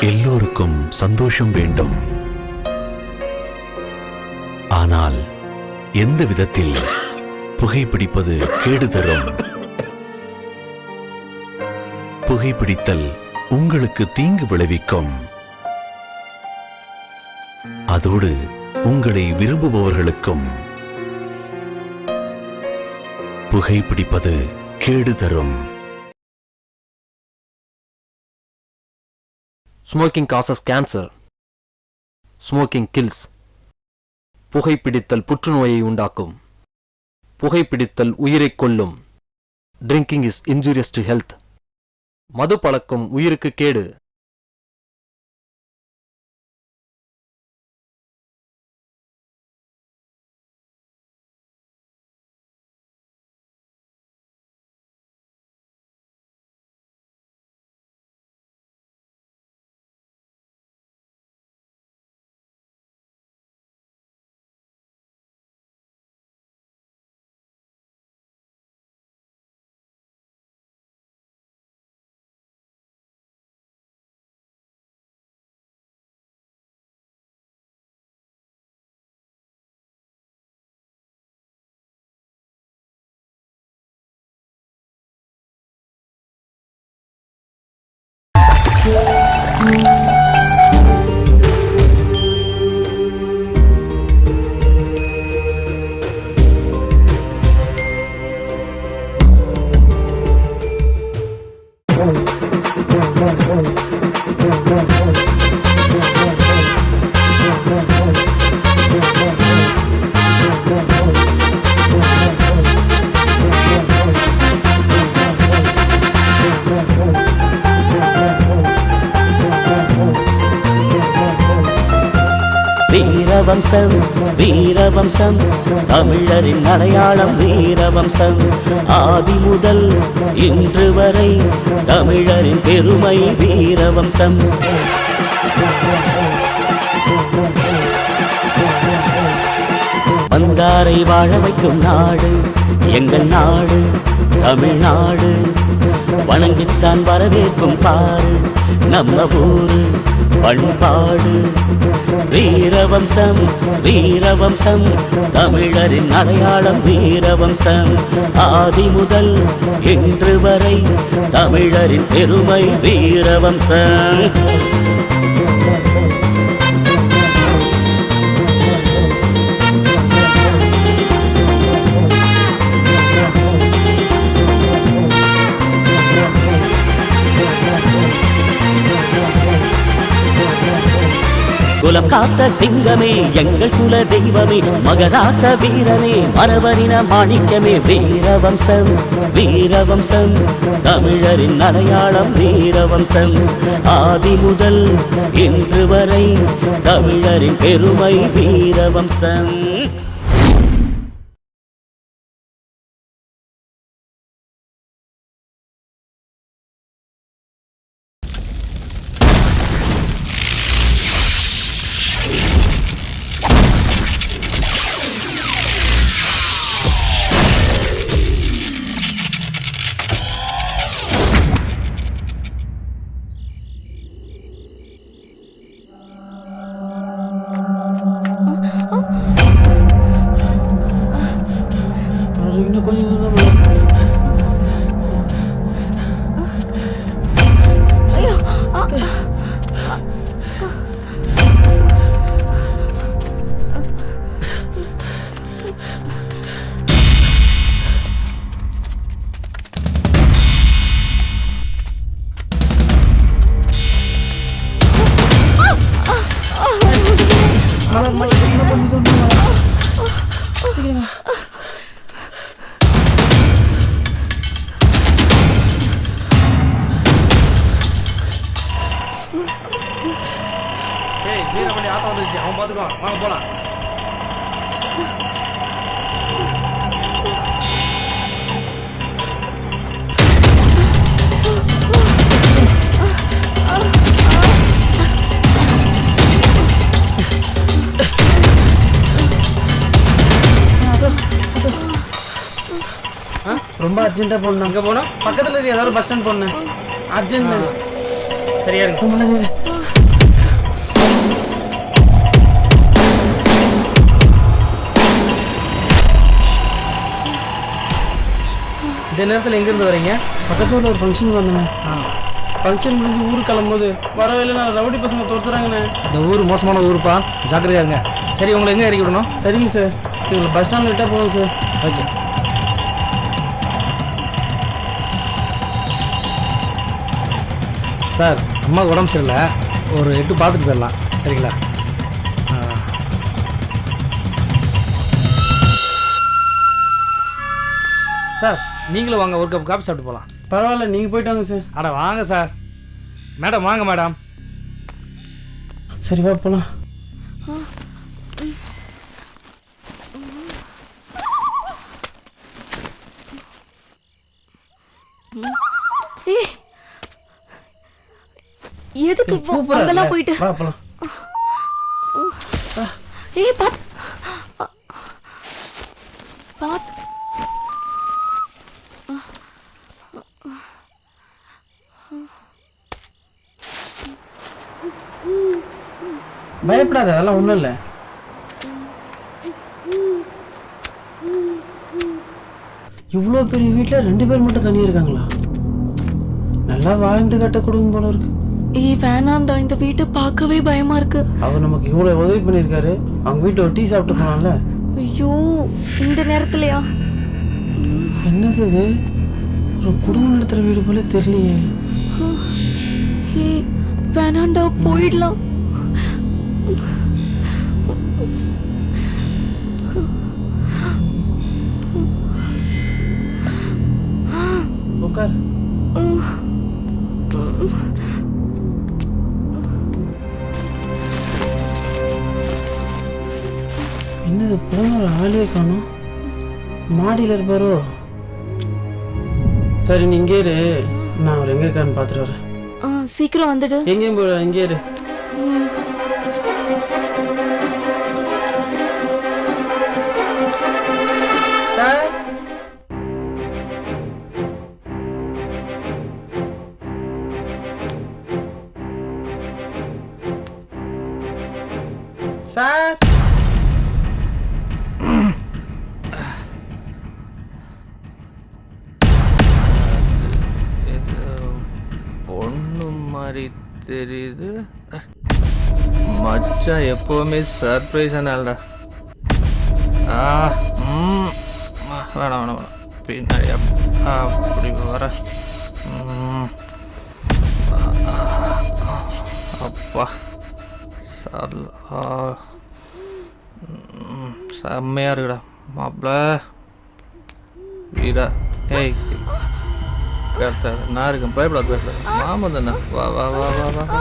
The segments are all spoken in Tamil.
எல்லோருக்கும் சந்தோஷம் வேண்டும். ஆனால் எந்த விதத்தில் புகைப்பிடிப்பது கேடு தரும்? புகைப்பிடித்தல் உங்களுக்கு தீங்கு விளைவிக்கும். அதோடு உங்களை விரும்புபவர்களுக்கும் புகைப்பிடிப்பது கேடு தரும். Smoking causes cancer. Smoking kills. புகைப்பிடித்தல் புற்றுநோயை உண்டாக்கும். புகைப்பிடித்தல் உயிரைக் கொல்லும். Drinking is injurious to health. மது பழக்கம் உயிருக்கு கேடு. வீரவம்சம் வீரவம்சம் தமிழரின் அடையாளம் வீரவம்சம். ஆதி முதல் இன்று வரை தமிழரின் பெருமை வீரவம்சம். வந்தாரை வாழ வைக்கும் நாடு எங்கள் நாடு தமிழ்நாடு. வணங்கித்தான் வரவேற்கும் பாரு நம்ம ஊரு பண்பாடு. வீரவம்சம் வீரவம்சம் தமிழரின் அடையாளம் வீரவம்சம். ஆதி முதல் இன்று வரை தமிழரின் பெருமை வீரவம்சம். குலம் காத்த சிங்கமே எங்கள் குல தெய்வமே மகராச வீரனே மரவரின மாணிக்கமே. வீரவம்சம் வீரவம்சம் தமிழரின் அடையாளம் வீரவம்சம். ஆதி முதல் இன்று வரை தமிழரின் பெருமை வீரவம்சம். வீரமணி ஆட்டம் வந்துருச்சு, அவன் பார்த்துக்குவான். வாங்க போலாம். ரொம்ப அர்ஜென்ட்டா போகணும். அங்கே போனோம், பக்கத்தில் இருக்க ஏதாவது பஸ் ஸ்டாண்ட் போனேன். அர்ஜென்ட். சரியா இருக்கு. இந்த நேரத்தில் எங்கேருந்து வரீங்க? பக்கத்தில் ஒரு ஃபங்க்ஷனுக்கு வந்தேண்ணே. ஃபங்க்ஷன் முடிஞ்சு ஊருக்கு கிளம்பும்போது வர வேலையில் நான் ரவுடி பசங்க தோத்துறாங்கண்ணே. இந்த ஊர் மோசமான ஊருப்பா, ஜாக்கிரதையா இருங்க. சரி, உங்களை எங்கே இறக்கி விடணும்? சரிங்க சார், உங்களை பஸ் ஸ்டாண்டில் விட்டால் போதும் சார். ஓகே சார், அம்மாவுக்கு உடம்பு சரியில்லை, ஒரு 8 பார்த்துட்டு போயிடலாம். சரிங்களா? சார், நீங்களும் வாங்க, ஒரு கப் காஃபி சாப்பிட்டு போகலாம். பரவாயில்ல, நீங்கள் போயிட்டு வாங்க சார். அட வாங்க சார். மேடம் வாங்க மேடம். சரி வா போகலாம். எதுக்கு அங்கெல்லாம் போயிட்டு வா போகலாம். பாத் பயப்படாத, அதெல்லாம் ஒன்றும் இல்லை. இவ்வளோ பெரிய வீட்டில் 2 பேர் மட்டும் தனியாக இருக்காங்களா? நல்லா வாழ்ந்து கட்ட குடும்பம் போல இருக்கு. வேணாம்டா, இந்த வீட்டை பார்க்கவே பயமா இருக்கு. அவர் நமக்கு இவ்வளோ உதவி பண்ணியிருக்காரு, அவங்க வீட்டில் ஒரு டீ சாப்பிட்டு போனால. ஐயோ, இந்த நேரத்துலயா? என்னது இது? ஒரு குடும்பம் நடத்துகிற வீடு போல தெரியலையே. வேணாம்டா, போயிடலாம். உட்கார். என்னது, போன ஆளே காணும், மாடியில் இருப்பாரோ? சரி, நீ இங்கே இரு, நான் அவர் எங்கே இருக்காருன்னு பார்த்துட்டு வரேன். சீக்கிரம் வந்துடு. எங்கேயும் போய் இங்கே இரு. சார், சார், பொண்ணு மாதிரி தெரியுது. மச்சான் எப்பவுமே சர்ப்ரைஸானடா. வேணாம் வேணாம் வேணாம், பின்னாடி அப்படி வர. அப்பா செம்மையா இருக்குடா மாப்பிள்ள வீடா. ஏய் கரெக்டா, நான் இருக்கேன், பயப்படாது. பேச மாமா தானே, வா வா வா வா வா,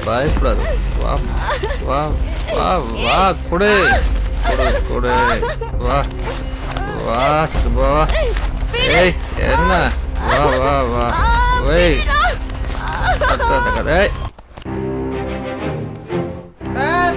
பயப்படாது. வா வா வா வா, கொடு கொடு கொடு, வா வா சுபா வா. ஏய் என்ன, வா வா வா, ஏய் கத்தாத கதை. சார்,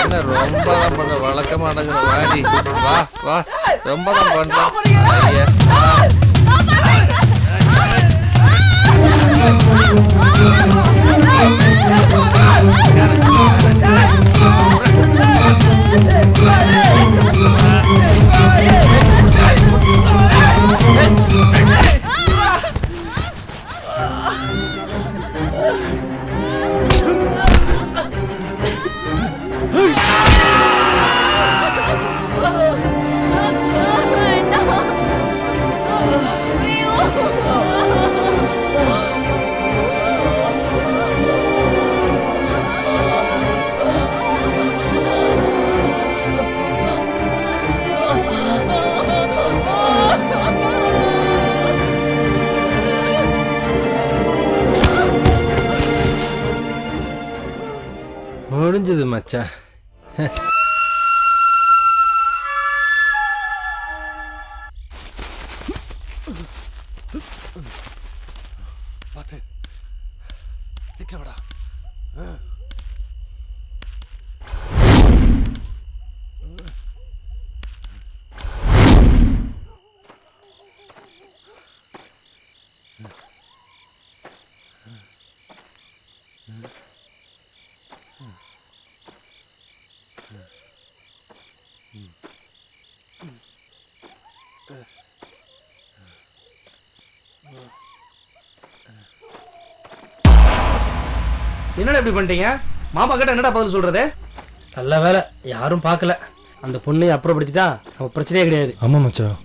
என்ன ரொம்ப தான் பண்ற, வழக்க மாட்டேங்கிற வாடி. வா வா, ரொம்ப தான் பண்ற. முடிஞ்சது மச்சான். பார்த்து சீக்கிரம் வாடா. என்னடா இப்படி பண்ணிட்டீங்க? மாமா கிட்ட என்னடா பதில் சொல்றது? நல்ல வேலை யாரும் பார்க்கல. அந்த பொண்ணை அப்புறப்படுத்திட்டா நம்ம பிரச்சனையே கிடையாது. ஆமாம் மச்சான்.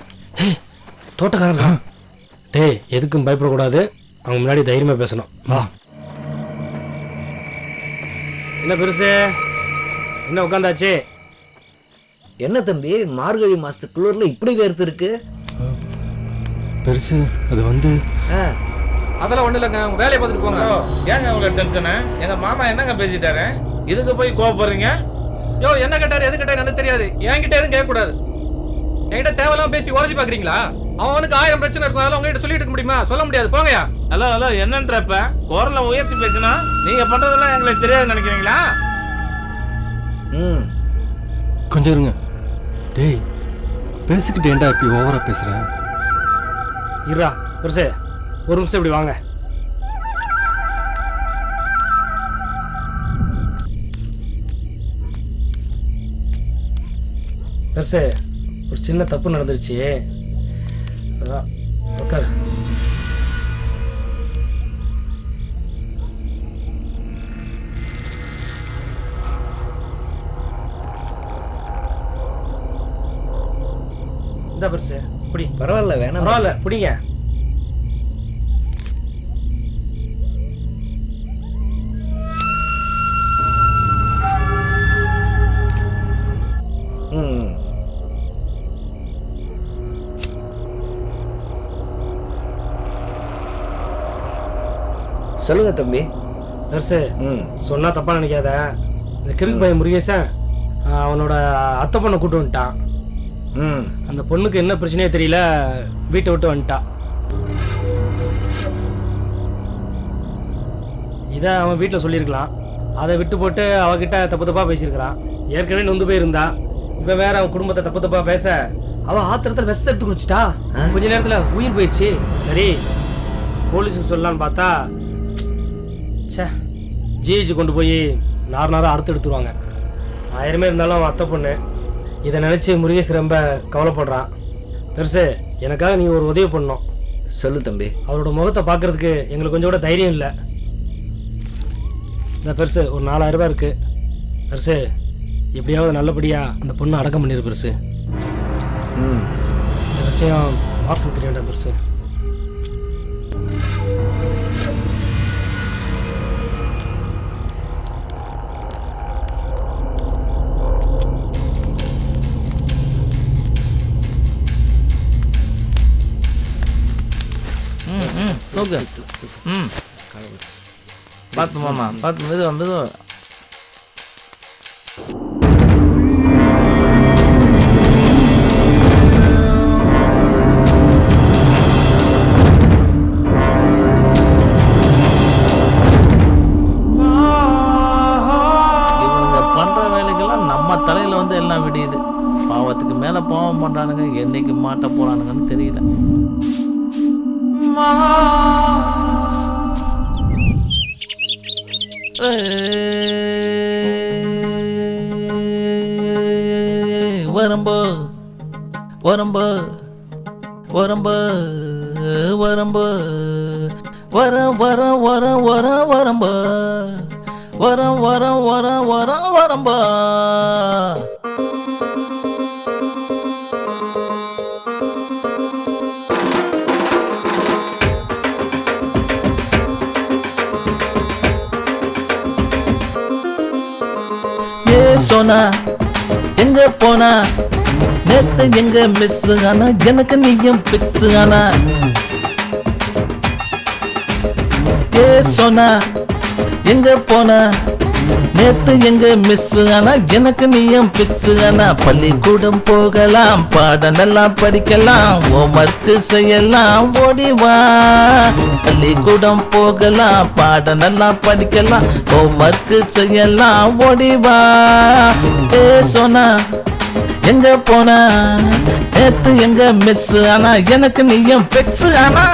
தோட்டக்காரன் டேய், எதுக்கும் பயப்படக்கூடாது. அவங்க முன்னாடி தைரியமாக பேசணும். வா. என்ன பெருசு, என்ன உட்காந்தாச்சு? என்ன தம்பி, மார்கழி மாசத்து குளிர்ல இப்படி வேர்த்து இருக்கு? பெருசு அது வந்து அதெல்லாம் ஒண்ணு இல்லைங்க, உங்க வேலையை பார்த்துட்டு போங்க. ஏங்க உங்களுக்கு டென்ஷனு? எங்க மாமா என்னங்க பேசிட்டாரு, இதுக்கு போய் கோவப்படுறீங்க? யோ, என்ன கேட்டாரு எது கேட்டாரு எனக்கு தெரியாது. என்கிட்ட எதுவும் கேட்கக்கூடாது. என்கிட்ட தேவையில்லாம பேசி உரைச்சி பாக்குறீங்களா? அவனுக்கு 1000 பிரச்சனை இருக்கும், அதெல்லாம் உங்ககிட்ட சொல்லிட்டு இருக்க முடியுமா? சொல்ல முடியாது, போங்கயா. ஹலோ ஹலோ, என்னன்றப்ப குரலை உயர்த்தி பேசினா நீங்க பண்றதெல்லாம் எங்களுக்கு தெரியாது நினைக்கிறீங்களா? கொஞ்சம் இருங்க. டேய், பெருசுக்கிட்ட ஏன்டா இப்படி ஓவரா பேசுறேன்? இருடா பெருசு, ஒரு நிமிஷம் இப்படி வாங்க. பெருசு, ஒரு சின்ன தப்பு நடந்துருச்சு. அதான் உட்காரு. இந்த பெருசு புடி. பரவாயில்ல, வேணாம். பரவாயில்ல, புடிங்க. சொல்லுங்க தம்பி. பெருசு, சொன்னா தப்பா நினைக்காத. இந்த கிறுக்கு பையன் முருகேசன் அவனோட அத்தை பொண்ணை கூட்டு வந்துட்டான். அந்த பொண்ணுக்கு என்ன பிரச்சனையே தெரியல, வீட்டை விட்டு வந்துட்டான். இதை அவன் வீட்டில் சொல்லியிருக்கலாம். அதை விட்டு போட்டு அவகிட்ட தப்பு தப்பா பேசியிருக்கிறான். ஏற்கனவே நொந்து போயிருந்தா. இப்போ வேற அவன் குடும்பத்தை தப்பு தப்பா பேச அவன் ஆத்திரத்தில் விஷத்தை எடுத்து குடிச்சிட்டா. கொஞ்ச நேரத்தில் உயிர் போயிடுச்சு. சரி, போலீஸுக்கு சொல்லலான்னு பார்த்தா ஜிஹெச் கொண்டு போய் நார் அறுத்து எடுத்துருவாங்க. 1000 இருந்தாலும் அவன் அத்தை பொண்ணு. இதை நினச்சி முருகேஷ் ரொம்ப கவலைப்படுறான். பெருசு, எனக்காக நீ ஒரு உதவி பண்ணணும். சொல்லு தம்பி. அவரோட முகத்தை பார்க்கறதுக்கு எங்களுக்கு கொஞ்சம் கூட தைரியம் இல்லை. இந்த பெருசு, ஒரு 4000 ரூபாய் இருக்கு. பெருசு, எப்படியாவது நல்லபடியாக அந்த பொண்ணை அடக்கம் பண்ணிடு பெருசு. இந்த விஷயம் வாட்ஸ்அப் தெரிய வேண்டாம் பெருசு. பார்த்து மாமா, பார்த்து மெதுவா மெதுவா. இவனுங்க பண்ற வேலைக்கெல்லாம் நம்ம தலையில வந்து எல்லாம் விடியுது. பாவத்துக்கு மேல பாவம் பண்றானுங்க, என்னைக்கு மாட்ட போறானுங்கன்னு தெரியல. வரம்பு வரம்பு வரம்பு வர வர வர வர வரம்பு வர வர வர வர வரம்பா சோனா எங்க போனா நேத்து எங்க மிஸ் ஆனா எனக்கு நீயும் பிக்ஸ் ஆனா ஏ சோனா எங்க போனா நேத்து எங்க மிஸ் ஆனா எனக்கு நீயும் பிக்ஸ் ஆனா பள்ளிக்கூடம் போகலாம் பாடம் நல்லா படிக்கலாம் ஹோம்வொர்க் செய்யலாம் ஓடிவா பள்ளிக்கூடம் போகலாம் பாடம் நல்லா படிக்கலாம் ஹோம்வொர்க் செய்யலாம் ஓடிவா ஏ சோனா எங்க போனா நேத்து எங்க மிஸ் ஆனா எனக்கு நீயும் பிக்ஸ் ஆனா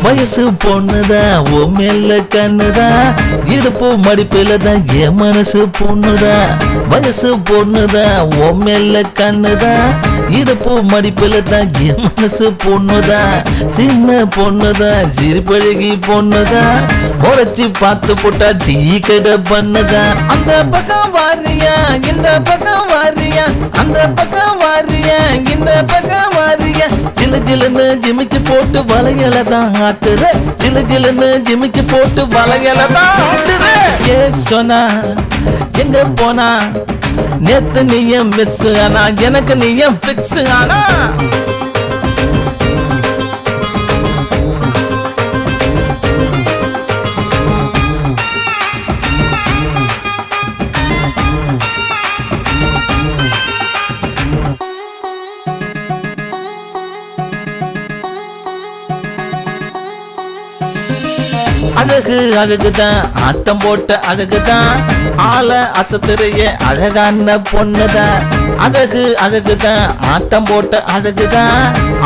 வயசு பொண்ணுதா ஓ மேல கண்ணுதா இடுப்பு மடிப்பில தான் என் மனசு பொண்ணுதா வயசு பொண்ணுதா ஓ மேல கண்ணுதா இடுப்பு மடிப்பில தான் என் மனசு பொண்ணுதா சின்ன பொண்ணுதா சிறுபழகி பொண்ணுதா உரைச்சி பார்த்து போட்டா டீ கடை பண்ணுதா அந்த பக்கம் வாரியா இந்த பக்கம் வாரியா அந்த பக்கம் வாரியா இந்த பக்கம் வாரியா ஜிலு ஜிலுன்னு ஜிமிக்கி போட்டு வளையல தான் ஆட்டுற ஜிலு ஜிலுன்னு ஜிமிக்கி போட்டு வளையல தான் ஆட்டுற ஏ சொன்னா எங்க போனா நேத்து நீயும் மிஸ் ஆனா எனக்கு நீயும் பிக்ஸ் ஆனா அழகு அழகுதான் ஆட்டம் போட்ட அழகுதான் ஆள அசத்துறைய அழகான பொண்ணுதான் அழகு அழகுதான் ஆட்டம் போட்ட அழகுதான்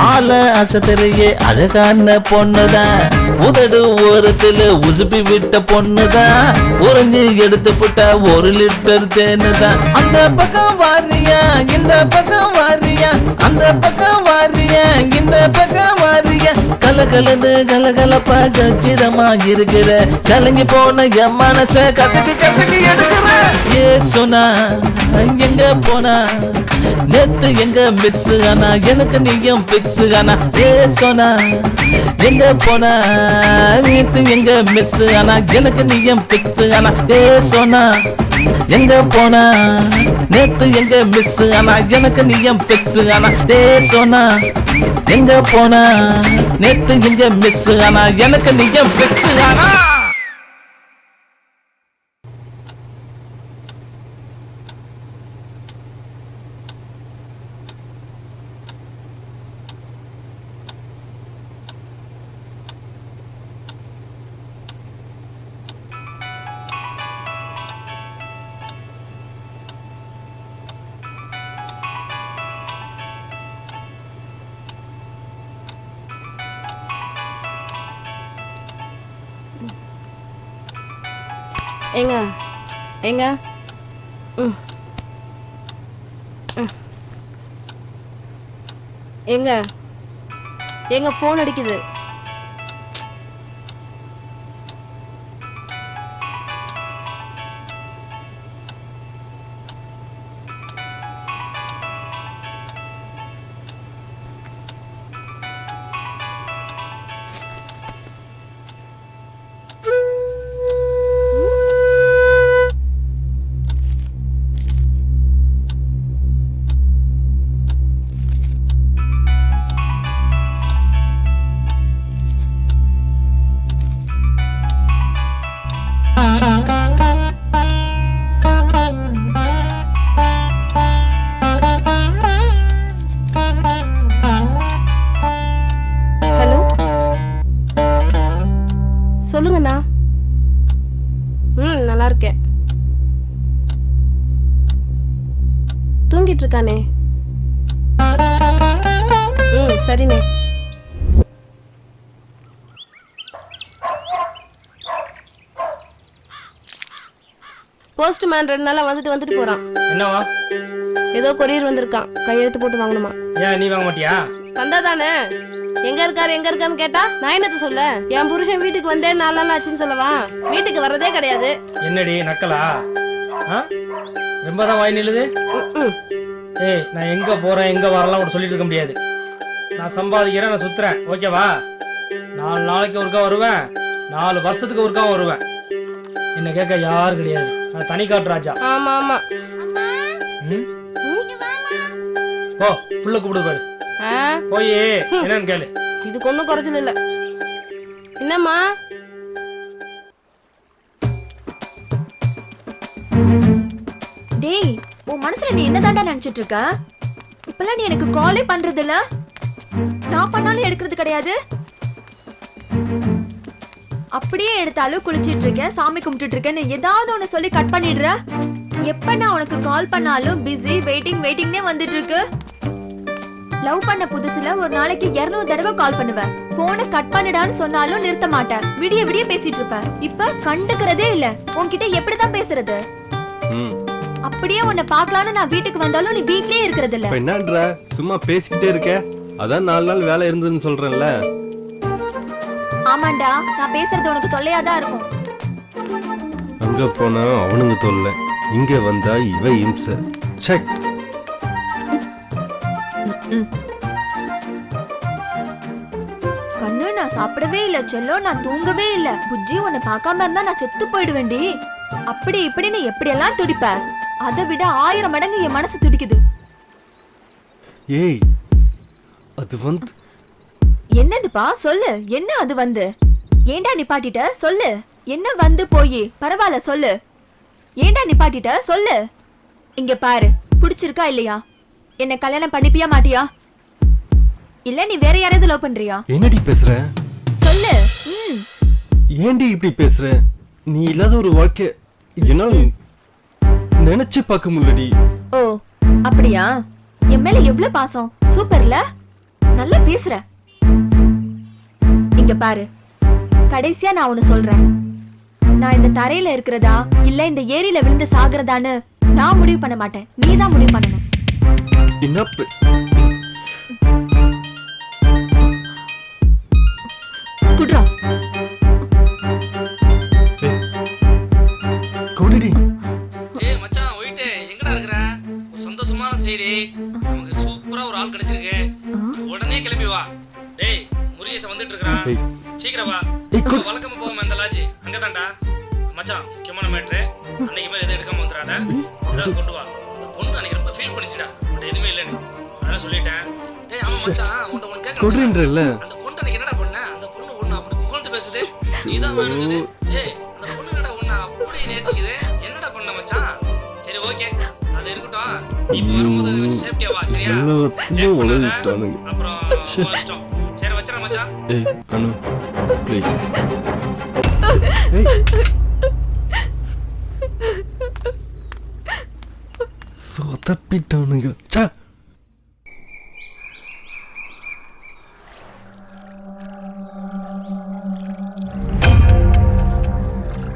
ஆள அசத்துறைய அழகான பொண்ணுதான் உதடு ஓரத்துல உசுப்பி விட்ட பொண்ணுதான் உறைஞ்சி எடுத்து போட்டா 1 லிட்டர் தேனுதான் அந்த பக்கம் வாரியா இந்த பக்கம் வாரியா அந்த பக்கம் வாரியா இந்த பக்கம் வாரியா கலகலன்னு கலகலப்பா கச்சிதமா இருக்கிற கலங்கி போன என் மனச கசக்கி கசக்கி எடுக்கிற ஏ சொன்னா எங்க போனா நேத்து எங்க மிஸ் ஆனா எனக்கு நீயும் பிக்ஸ் ஆனா ஏ சொன்னா எங்க போனா நேத்து எங்க மிஸ் ஆனா எனக்கு நீயும் பிக்ஸ் ஆனா ஏ சொன்னா எங்க போனா நேத்து எங்க மிஸ் ஆனா எனக்கு நீயும் பிக்ஸ் ஆனா ஏ சொன்னா எங்க போனா நேத்து எங்க மிஸ் ஆனா எனக்கு நீயும் பிக்ஸ் ஆனா ஏங்க ஏங்க ஏங்க ஏங்க ஃபோன் அடிக்குது. இருக்கானே. சரிண்ணே. போஸ்ட்மேன் 2 நாளா வந்துட்டு போறான். என்னவா? ஏதோ கொரியர் வந்திருக்கான், கையெழுத்து போட்டு வாங்கணுமா. ஏன் நீ வாங்க மாட்டியா? வந்தா தானே. எங்க இருக்காருன்னு கேட்டா நான் என்னத்த சொல்ல? என் புருஷன் வீட்டுக்கு வந்தே 4 நாள் ஆச்சுன்னு சொல்லவா? வீட்டுக்கு வர்றதே கிடையாது. என்னடி நக்கலா? ரொம்ப தான் வாய் நில்லுது. ஏய், நான் எங்க போறேன் எங்க வரலாம் கூட சொல்லிட்டு இருக்க முடியாது. நான் சம்பாதிக்கிறேன், நான் சுத்துறேன், ஓகேவா? 4 நாளைக்கு ஒருக்கா வருவேன், 4 வருஷத்துக்கு ஒருக்கா வருவேன். என்ன கேட்க யாரும் கிடையாது. நான் தனி காட்டு ராஜா. ஆமா ஆமா. ஓ, புள்ள கூப்பிடு பாரு. போய் என்னன்னு கேளு. இதுக்கு ஒன்றும் குறைச்சல் இல்லை. என்னம்மா? டேய், உன் மனசுல நீ என்னதாண்டா நினைச்சிட்டு இருக்க? இப்பெல்லாம் நீ எனக்கு காலே பண்றது இல்ல, நான் பண்ணாலும் எடுக்கிறது கிடையாது. அப்படியே எடுத்தாலும் குளிச்சிட்டு இருக்கேன், சாமி கும்பிட்டுட்டு இருக்கேன்னு ஏதாவது ஒண்ணு சொல்லி கட் பண்ணிடுற. எப்ப நான் உனக்கு கால் பண்ணாலும் பிஸி, வெயிட்டிங்னே வந்துட்டு இருக்கு. லவ் பண்ண புதுசுல ஒரு நாளைக்கு 200 தடவை கால் பண்ணுவேன். போனை கட் பண்ணிடான்னு சொன்னாலும் நிறுத்த மாட்டேன். விடிய பேசிட்டு இருப்ப. இப்ப கண்டுக்கிறதே இல்ல. உன்கிட்ட எப்படிதான் பேசுறது? அப்படியே உன்னை பார்க்கலான்னு நான் வீட்டுக்கு வந்தாலும் நீ வீட்லயே இருக்கிறது இல்ல. என்னன்ற சும்மா பேசிக்கிட்டே இருக்க? அதான் 4 நாள் வேலை இருந்ததுன்னு சொல்றேன்ல. ஆமாண்டா, நான் பேசுறது உனக்கு தொல்லையாதான் இருக்கும். அங்க போனா அவனுங்க தொல்லை, இங்க வந்தா இவ இம்சை. செக். கண்ணு, நான் சாப்பிடவே இல்ல. செல்லம், நான் தூங்கவே இல்ல. புஜ்ஜி, உன்னை பார்க்காம இருந்தா நான் செத்து போயிடுவேண்டி. அப்படி இப்படின்னு எப்படியெல்லாம் துடிப்ப, அதை விட 1000 மடங்கு என் மனசு துடிக்குது. ஏய், அது வந்து என்னதுப்பா? சொல்லு, என்ன அது வந்து? ஏண்டா நிப்பாட்டிட்ட? சொல்லு. என்ன வந்து போய்? பரவாயில்ல சொல்லு. ஏண்டா நிப்பாட்டிட்ட? சொல்லு. இங்க பாரு, பிடிச்சிருக்கா இல்லையா? என்ன கல்யாணம் பண்ணிப்பியா மாட்டியா? இல்ல நீ வேற யாராவது லவ் பண்றியா? என்னடி பேசுற? சொல்லு. ஏண்டி இப்படி பேசுற? நீ இல்லாத ஒரு வாழ்க்கை என்னால நினைச்சு பார்க்க முடியலடி. ஓ, அப்படியா? என் மேல எவ்வளவு பாசம். சூப்பர்ல, நல்லா பேசுற. இங்க பாரு, கடைசியா நான் ஒன்னு சொல்றேன். நான் இந்த தரையில இருக்கிறதா இல்ல இந்த ஏரியில விழுந்து சாகுறதான்னு நான் முடிவு பண்ண மாட்டேன். நீதான் முடிவு பண்ணணும். என்ன குட்ரா கோடிடி. ஏய் மச்சான், ஒயிட்டே எங்கடா இருக்கற? ஒரு சந்தோஷமான செய்தி. நமக்கு சூப்பரா ஒரு ஆள் கிடைச்சிருக்கு. உடனே கிளம்பி வா. டேய், முருகேசன் வந்துட்டு இருக்கான். சீக்கிரம் வா. வழக்கமா போவோம் அந்த லாட்ஜ் அங்கதான்டா. மச்சான், முக்கியமான மேட்ரு. அன்னைக்கு மேல எதை எடுக்காம வந்துடாத. ஏதாவது கொண்டு வா. அந்த பொண்ணு அன்னைக்கு ரொம்ப ஃபீல் பண்ணிச்சுடா. உன்கிட்ட எதுவுமே இல்லைன்னு அதான் சொல்லிட்டேன். டேய் ஆமா மச்சான், உன்கிட்ட ஒன்று கேட்கறேன். அந்த பொண்ணு அன்னைக்கு என்னடா பண்ண? அந்த பொண்ணு ஒன்று அப்படி புகழ்ந்து பேசுது. நீதான் வேணுங்குது. டேய், அந்த பொண்ணு என்னடா ஒன்று அப்படி நேசிக்குது. என்னடா பண்ண மச்சான்? சரி ஓகே, அது இருக்கட்டும். நீ வரும்போது சேஃப்டியா வா, சரியா? அப்புறம் இஷ்டம். சரி வச்சிரேன் மச்சான். ஏய் அனு, ப்ளீஸ். ஏய், சொதப்பிட்டானுங்க. சா,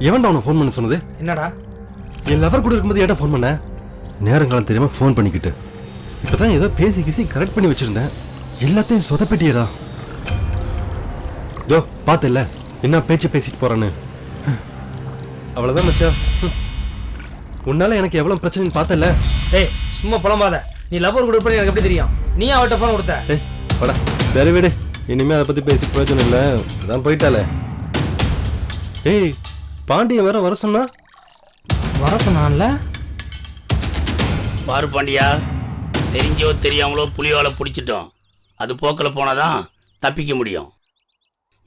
எவன்டா உனக்கு ஃபோன் பண்ண சொன்னது? என்னடா? என் லவர் கூட இருக்கும்போது ஏன்டா ஃபோன் பண்ண? நேரங்காலம் தெரியாம ஃபோன் பண்ணிக்கிட்டு இப்பதான் ஏதோ பேசி கிசி கரெக்ட் பண்ணி வச்சிருந்தேன். எல்லாத்தையும் சொதப்பிட்டியடா. யோ, பார்த்தல என்ன பேச்சு பேசிட்டு போறான்னு. அவ்வளவுதான் மச்சா. உன்னால எனக்கு எவ்வளவு பிரச்சனைன்னு பார்த்தல. ஏய், சும்மா புலம்பாத. நீ லவர் கூட பண்ணி எனக்கு எப்படி தெரியும்? நீ அவட்ட ஃபோன் கொடுத்த? ஏய் வாடா, வேற வீடு. இனிமே அதை பத்தி பேசி பிரயோஜனம் இல்லை. அதான் போயிட்டாலே. ஏய், பாண்டியன் வேற வர சொன்னான்ல. பாரு பாண்டியா, தெரிஞ்சோ தெரியாமலோ புலிவாலை பிடிச்சிட்டோம். அது போக்கில் போனாதான் தப்பிக்க முடியும்.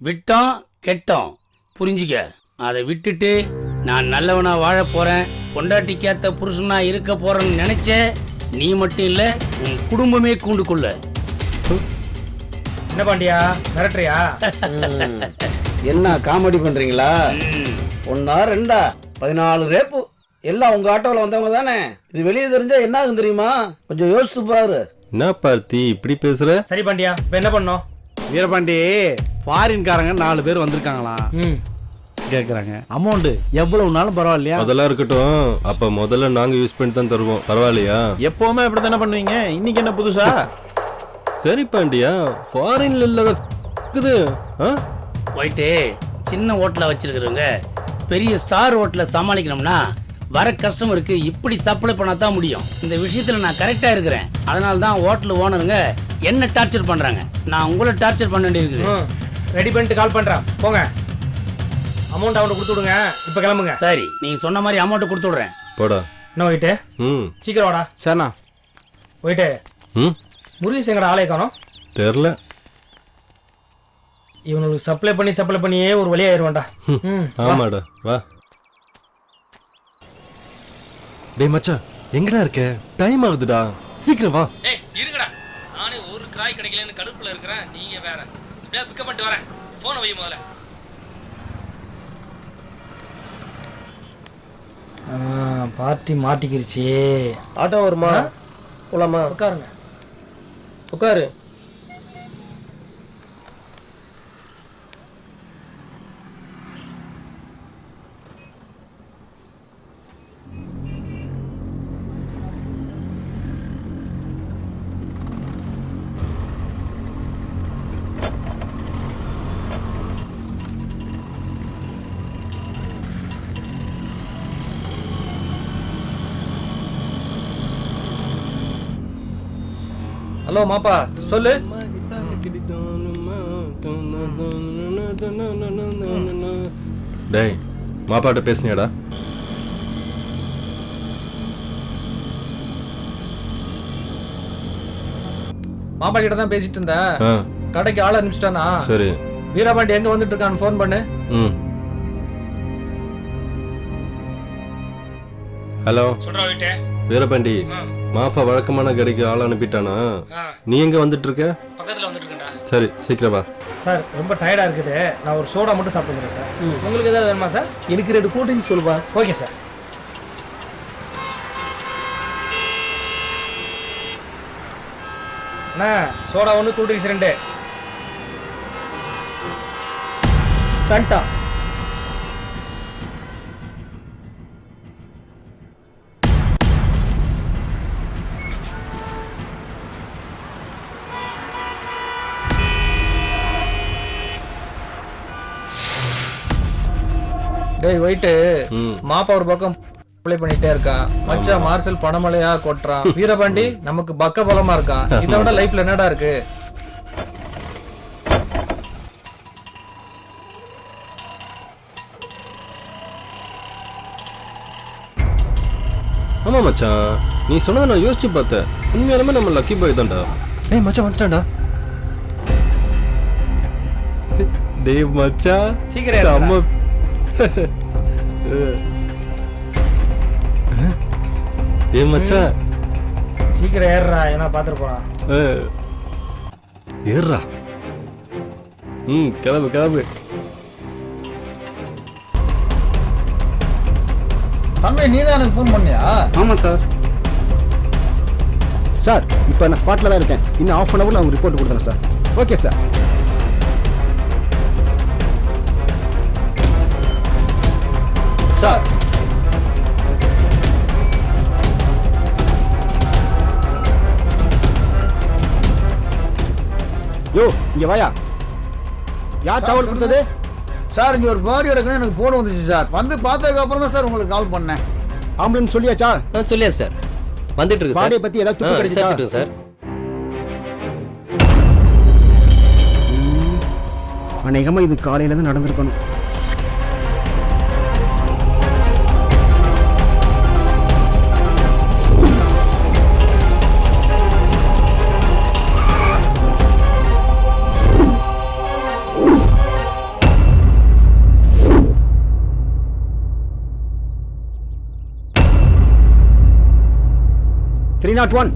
விட்டோம் கெட்டோம், புரிஞ்சுக்க. அதை விட்டுட்டு நான் நல்லவனா வாழ போறேன், பொண்டாட்டிக்காத்த புருஷனா இருக்க போறேன்னு நினைச்ச நீ மட்டும் இல்ல, உன் குடும்பமே கூண்டு கொள்ள. என்ன பாண்டியா, மிரட்டுறியா? என்ன காமெடி பண்றீங்களா? 1 2 14 ரேப்பு. எல்லாம் உங்க ஆட்டோவில் வந்தவங்க தானே? இது வெளியே தெரிஞ்சா என்ன ஆகும் தெரியுமா? கொஞ்சம் யோசிச்சு பாரு. என்ன பார்த்தி இப்படி பேசுற? சரி பாண்டியா, இப்போ என்ன பண்ணோம்? வீரபாண்டி, ஃபாரின்காரங்க 4 பேர் வந்திருக்காங்களாம். கேட்குறாங்க அமௌண்ட் எவ்வளவு நாளும் பரவாயில்லையா? அதெல்லாம் இருக்கட்டும். அப்ப முதல்ல நாங்க யூஸ் பண்ணி தான் தருவோம், பரவாயில்லையா? எப்பவுமே அப்படி தானே பண்ணுவீங்க, இன்னைக்கு என்ன புதுசா? சரி பாண்டியா, ஃபாரின்ல இல்லாத இருக்குது. போயிட்டு சின்ன ஹோட்டலை வச்சிருக்கிறவங்க பெரிய ஸ்டார் ஹோட்டலை சமாளிக்கணும்னா வர கஸ்டமருக்கு இப்படி சப்ளை பண்ண தான் முடியும். இந்த விஷயத்தில் நான் கரெக்டாக இருக்கிறேன். அதனால தான் ஹோட்டல் ஓனருங்க என்ன டார்ச்சர் பண்ணுறாங்க. நான் உங்களை டார்ச்சர் பண்ண வேண்டியிருக்குது. ரெடி பண்ணிட்டு கால் பண்ணுறேன், போங்க. அமௌண்ட் அவனை கொடுத்து விடுங்க, இப்போ கிளம்புங்க. சரி, நீங்கள் சொன்ன மாதிரி அமௌண்ட்டை கொடுத்து விட்றேன். போடா. என்ன போயிட்டு சீக்கிரம் வாடா. சரிண்ணா. போயிட்டு முருகேஷ் எங்கட ஆளே காணோம். தெரியல. இவனுக்கு சப்ளை பண்ணியே ஒரு வழியாயிருவான்டா. ஆமாடா, வா. டேய் மச்சான், எங்கடா இருக்க? டைம் ஆகுதுடா, சீக்கிரம் வா. ஏய் இருங்கடா, நானே ஒரு கிராய் கிடைக்கலன்னு கடுப்புல இருக்கிறேன். நீங்க வேற. அப்படியே பிக்கப் பண்ணிட்டு வரேன். போனை வை முதல்ல. பார்ட்டி மாட்டிக்கிருச்சு. ஆட்டோ வருமா? போலாமா? உட்காருங்க. உட்காரு. ஹலோ மாப்பா, சொல்லு. டேய், மாப்பாட்ட பேசுனியாடா? மாப்பா கிட்ட தான் பேசிட்டு இருந்தேன். கடைக்கு ஆள் அனுப்பிச்சிட்டானா? சரி. வீரபாண்டி எங்க வந்துட்டு இருக்கான்னு ஃபோன் பண்ணு. ஹலோ சொல்றா வீட்டே. வீரபாண்டி, மாஃபா வழக்கமான கடைக்கு ஆள் அனுப்பிட்டானா? நீ எங்க வந்துட்டு இருக்க? பக்கத்துல வந்துட்டு இருக்கேன்டா. சரி, சீக்கிரம் வா. சார் ரொம்ப டயர்டா இருக்குது, நான் ஒரு சோடா மட்டும் சாப்பிட்டுக்கிறேன் சார். உங்களுக்கு ஏதாவது வேணுமா சார்? எனக்கு 2 கூல் ட்ரிங்க்ஸ் சொல்லுவா. Okay sir. அண்ணா சோடா 1, கூல் ட்ரிங்க்ஸ் 2. ஃபேண்டா. டேய் வெயிட்டு, மாப்பா ஒரு பக்கம் ப்ளே பண்ணிட்டே இருக்கான். மச்சா மார்சல் பணமலையா கொட்டுறான். வீரபாண்டி நமக்கு பக்க பலமா இருக்கான். இதை விட லைஃப்ல என்னடா இருக்கு? ஆமா மச்சான், நீ சொன்னதை நான் யோசிச்சு பார்த்தேன். உண்மையாலுமே நம்ம லக்கி பாய் தான்டா. டேய் மச்சான் வந்துட்டான்டா. டேய் மச்சான் சீக்கிரம் அம்மா. டேய் மச்சான் சீக்கிரம் ஏறுறா, ஏன்னா பாத்துட்டு போறான். ஏறுறா. கிளம்பு கிளம்பு. தம்பி, நீ தான் எனக்கு ஃபோன் பண்ணியா? ஆமாம் சார். சார் இப்போ நான் ஸ்பாட்டில் தான் இருக்கேன். இன்னும் ½ அன் ஹவரில் அவங்க ரிப்போர்ட் கொடுத்துறேன் சார். Okay sir. சார் யோ இங்கே வாயா. யார் தகவல் கொடுத்தது? சார், இங்கே ஒரு பாடி எடுக்கணும், எனக்கு ஃபோன் வந்துச்சு சார். வந்து பார்த்ததுக்கு அப்புறம் தான் சார் உங்களுக்கு கால் பண்ணேன். ஆம்புலன்ஸ் சொல்லியாச்சா? சொல்லியா சார், வந்துட்டு இருக்கு. பாடியை பற்றி ஏதாவது துப்பு கிடைச்சிட்டா சார்? அநேகமாக இது காலையிலேருந்து நடந்திருக்கணும். Not 1.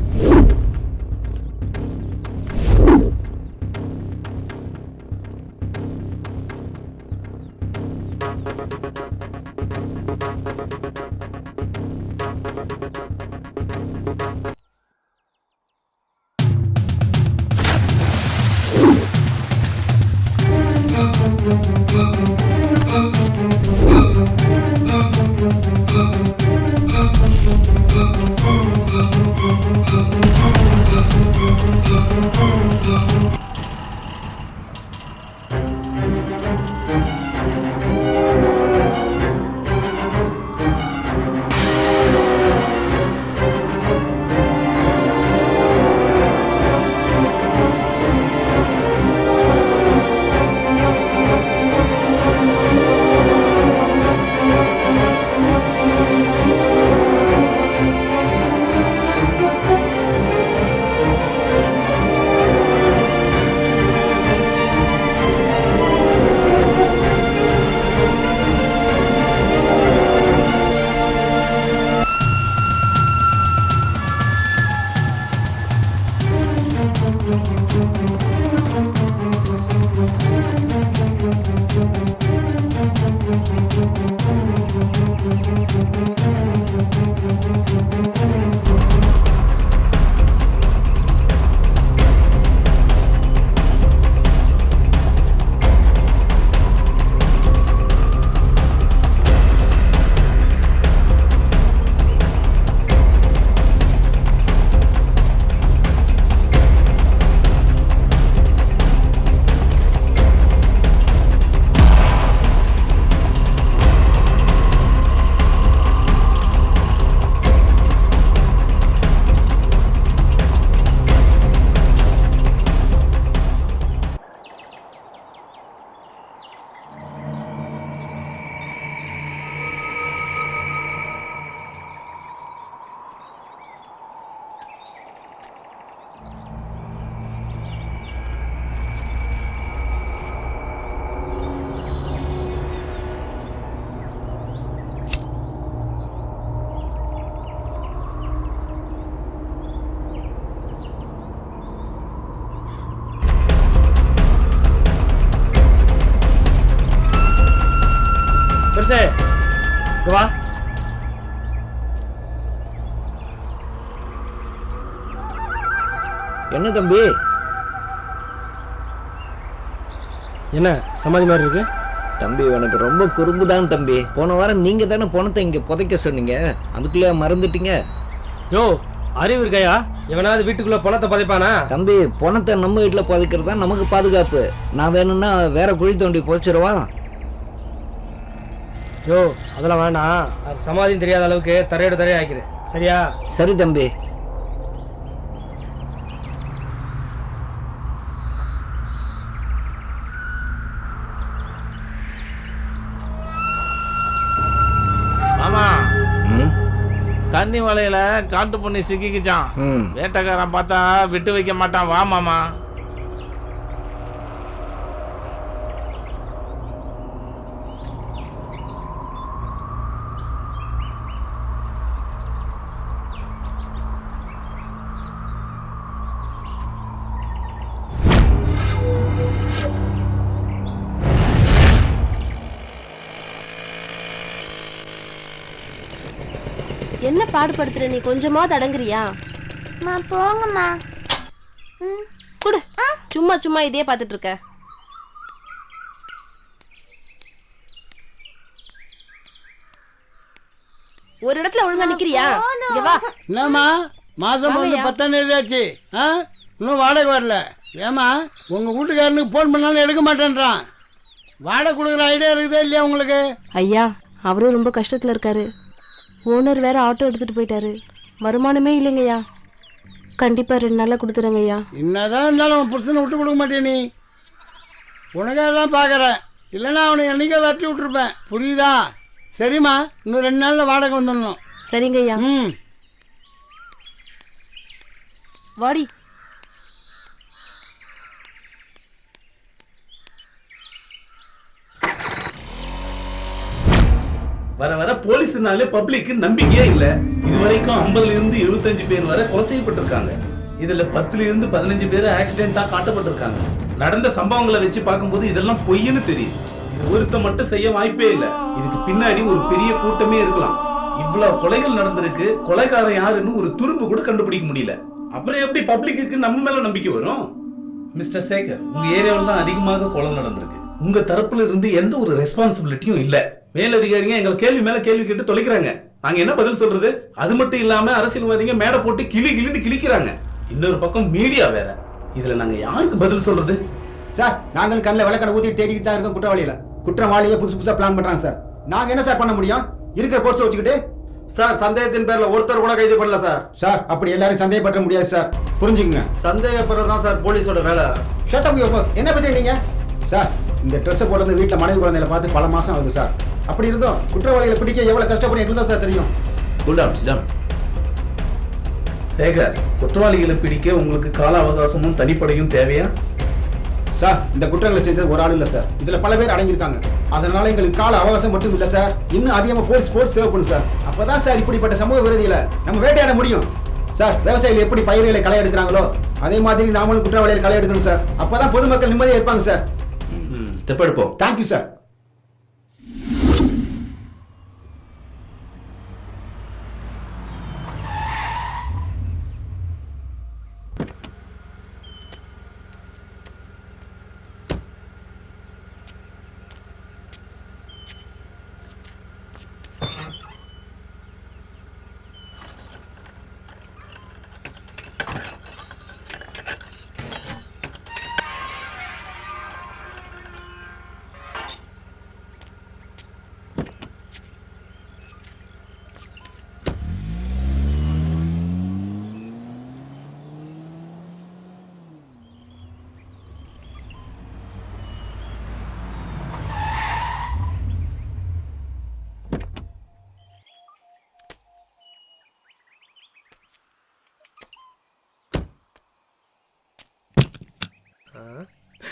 பெருசே இங்க வா. என்ன தம்பி? என்ன சமாதி மாதிரி இருக்கு? தம்பி எனக்கு ரொம்ப குறும்பு தான் தம்பி. போன வாரம் நீங்க தானே பணத்தை இங்க புதைக்க சொன்னீங்க, அதுக்குள்ள மறந்துட்டீங்க. யோ அறிவு இருக்கையா? எவனாவது வீட்டுக்குள்ள பணத்தை புதைப்பானா? தம்பி பணத்தை நம்ம வீட்டுல புதைக்கிறது தான் நமக்கு பாதுகாப்பு. நான் வேணும்னா வேற குழி தோண்டி புதைச்சிருவா. யோ அதெல்லாம் வேணாம். அது சமாதியும் தெரியாத அளவுக்கு தரையோட தரையா ஆக்கிடு, சரியா? சரி தம்பி. ஆமா, கன்னி வலையில காட்டு பண்ணி சிக்கிக்கிச்சான். வேட்டைக்காரன் பார்த்தா விட்டு வைக்க மாட்டான். வா மாமா. என்ன பாடுபடுத்துற நீ? கொஞ்சமாவது அடங்குறியா? போங்கம்மா. குடு. சும்மா சும்மா இதே பார்த்துட்டு இருக்க. ஒரு இடத்துல ஒழுங்கா நிக்கிறியா? இங்க வா. என்னம்மா மாசம் வந்து 10ஆம் தேதி ஆச்சு, இன்னும் வாடகை வரல. ஏமா உங்க வீட்டுக்காரனுக்கு போன் பண்ணாலும் எடுக்க மாட்டேன்றான். வாடகை கொடுக்குற ஐடியா இருக்குதா இல்லையா உங்களுக்கு? ஐயா அவரும் ரொம்ப கஷ்டத்துல இருக்காரு. ஓனர் வேற ஆட்டோ எடுத்துட்டு போயிட்டாரு. வருமானமே இல்லைங்கய்யா. கண்டிப்பா 2 நாள்ல கொடுத்துருங்க ஐயா. என்னதான் இருந்தாலும் அவன் புருஷனை விட்டு கொடுக்க மாட்டேன். நீ உனக்காக தான் பார்க்குறேன், இல்லைன்னா அவனை என்னைக்கே வரட்டி விட்டுருப்பேன். புரியுதா? சரிம்மா, இன்னும் 2 நாளில் வாடகை வந்துடணும். சரிங்க ஐயா. வாடி. வர வர போலீஸ்னாலே பப்ளிக்கு நம்பிக்கையே இல்ல. இதுவரைக்கும் 50ல இருந்து 75 பேர் வரை கொலை செய்யப்பட்டிருக்காங்க. இதுல 10ல இருந்து 15 பேர் ஆக்சிடென்ட்டா காட்டப்பட்டிருக்காங்க. நடந்த சம்பவங்களை வச்சு பார்க்கும்போது இதெல்லாம் பொய்ன்னு தெரியுது. இது ஒருத்த மட்டும் செய்ய வாய்ப்பே இல்ல. இதுக்கு பின்னாடி ஒரு பெரிய கூட்டமே இருக்கலாம். இவ்வளவு கொலைகள் நடந்திருக்கு, கொலைகாரன் யாருன்னு ஒரு துரும்பு கூட கண்டுபிடிக்க முடியல. அப்புறம் எப்படி பப்ளிக்கு நம்ம மேல நம்பிக்கை வரும்? மிஸ்டர் சேகர், உங்க ஏரியாவில் தான் அதிகமாக கொலை நடந்திருக்கு. உங்க தரப்புல இருந்து எந்த ஒரு ரெஸ்பான்சிபிலிட்டியும் இல்ல. மேலதிகாரிங்க எங்களை கேள்வி மேல கேள்வி கேட்டு தொலைக்கிறாங்க. நாங்க என்ன பதில் சொல்றது? அது மட்டும் இல்லாம அரசியல்வாதிங்க மேடை போட்டு கிளி கிளின்னு கிழிக்கிறாங்க. இன்னொரு பக்கம் மீடியா வேற. இதுல நாங்க யாருக்கு பதில் சொல்றது? சார் நாங்களும் கண்ணில் விளக்கடை ஊற்றி தேடிக்கிட்டு தான் இருக்கோம் குற்றவாளியில. குற்றவாளியை புதுசு புதுசாக பிளான் பண்றாங்க சார். நாங்க என்ன சார் பண்ண முடியும்? இருக்கிற போர்ஸ் வச்சுக்கிட்டு சார் சந்தேகத்தின் பேர்ல ஒருத்தர் கூட கைது பண்ணல சார். சார் அப்படி எல்லாரும் சந்தேகப்பட முடியாது சார், புரிஞ்சுக்குங்க. சந்தேகப்படுறது தான் சார் போலீஸோட வேலை. Shut up your mouth. என்ன பேசுறீங்க சார்? இந்த ட்ரெஸ்ஸை போட்டு வீட்டில் மனைவி குழந்தைகளை பார்த்து பல மாசம் ஆகுது சார். அப்படி இருந்தோம் குற்றவாளிகளை பிடிக்க எவ்வளவு கஷ்டப்படும் எங்களுக்கு தான் சார் தெரியும். Cool down, sit down. Sekar, குற்றவாளிகளை பிடிக்க உங்களுக்கு கால அவகாசமும் தனிப்படையும் தேவையா? சார் இந்த குற்றங்களை செஞ்சது ஒரு ஆள் இல்லை சார், இதுல பல பேர் அடங்கியிருக்காங்க. அதனால எங்களுக்கு கால அவகாசம் மட்டும் இல்லை சார், இன்னும் அதிகமாக ஃபோர்ஸ் தேவைப்படும் சார். அப்பதான் சார் இப்படிப்பட்ட சமூக விரோதிகளை நம்ம வேட்டையாட முடியும். சார் விவசாயிகள் எப்படி பயிர்களை களை எடுக்கிறாங்களோ அதே மாதிரி நாமளும் குற்றவாளிகளை களை எடுக்கணும் சார். அப்பதான் பொதுமக்கள் நிம்மதியாக இருப்பாங்க சார். ஸ்டெப் எடுப்போம். Thank you sir.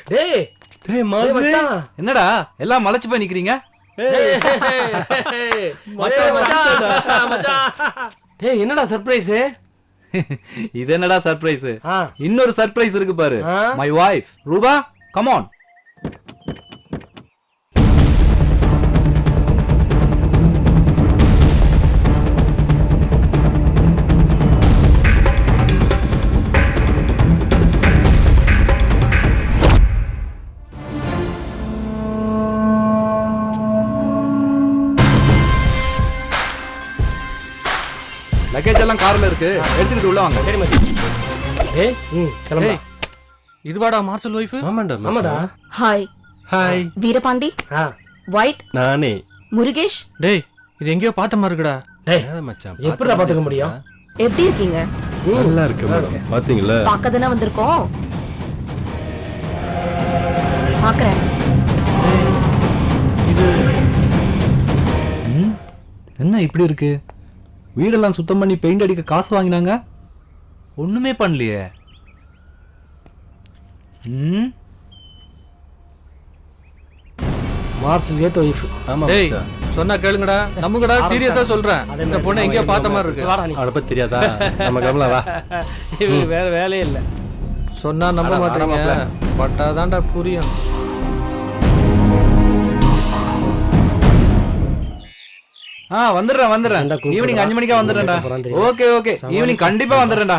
டேய் டேய் மச்சான், என்னடா எல்லாம் மலைச்சு போய் நிக்கிறீங்க? டேய் என்னடா சர்ப்ரைஸ்? இது என்னடா சர்ப்ரைஸ்? இன்னொரு சர்ப்ரைஸ் இருக்கு பாரு. மை வைஃப் ரூபா, கம் ஆன். லக்கேஜ் எல்லாம் கார்ல இருக்கு, எடுத்துட்டு உள்ள வாங்க. சரி மச்சி. ஏய் கிளம்பு. இதுவாடா மார்ஷல் வைஃப்? ஆமாண்டா ஆமாடா. Hi hi. வீரபாண்டி, ஒயிட், நானே. முருகேஷ். டேய் இது எங்கேயோ பார்த்த மாதிரி இருக்குடா. டேய் மச்சான் எப்படிடா பாத்துக்க முடியும்? எப்படி இருக்கீங்க? நல்லா இருக்கு மேடம். பாத்தீங்களா? பார்க்க தானே வந்திருக்கோம். பார்க்கறேன். என்ன இப்படி இருக்கு? வீடெல்லாம் சுத்தம் பண்ணி பெயிண்ட் அடிக்க காசு வாங்கினாங்க, ஒண்ணுமே பண்ணலையே. மார்ஷல் ஏத்த வைஃப். ஆமா டேய் மச்சான். சொன்னா கேளுங்கடா, நம்புங்கடா, சீரியஸா சொல்றேன். இந்த பொண்ணை எங்கேயோ பார்த்த மாதிரி இருக்கு. அவளை பத்தி தெரியாதா? நம்ம கமலா வா. இவங்க வேற வேலையே இல்ல. சொன்னா நம்ப மாட்டீங்க, பட்டாதான்டா புரியும். வந்துடுறேன். ஈவினிங் 5 மணிக்கா வந்துடுறேன்டா. ஓகே ஈவினிங் கண்டிப்பா வந்துடுறேன்டா.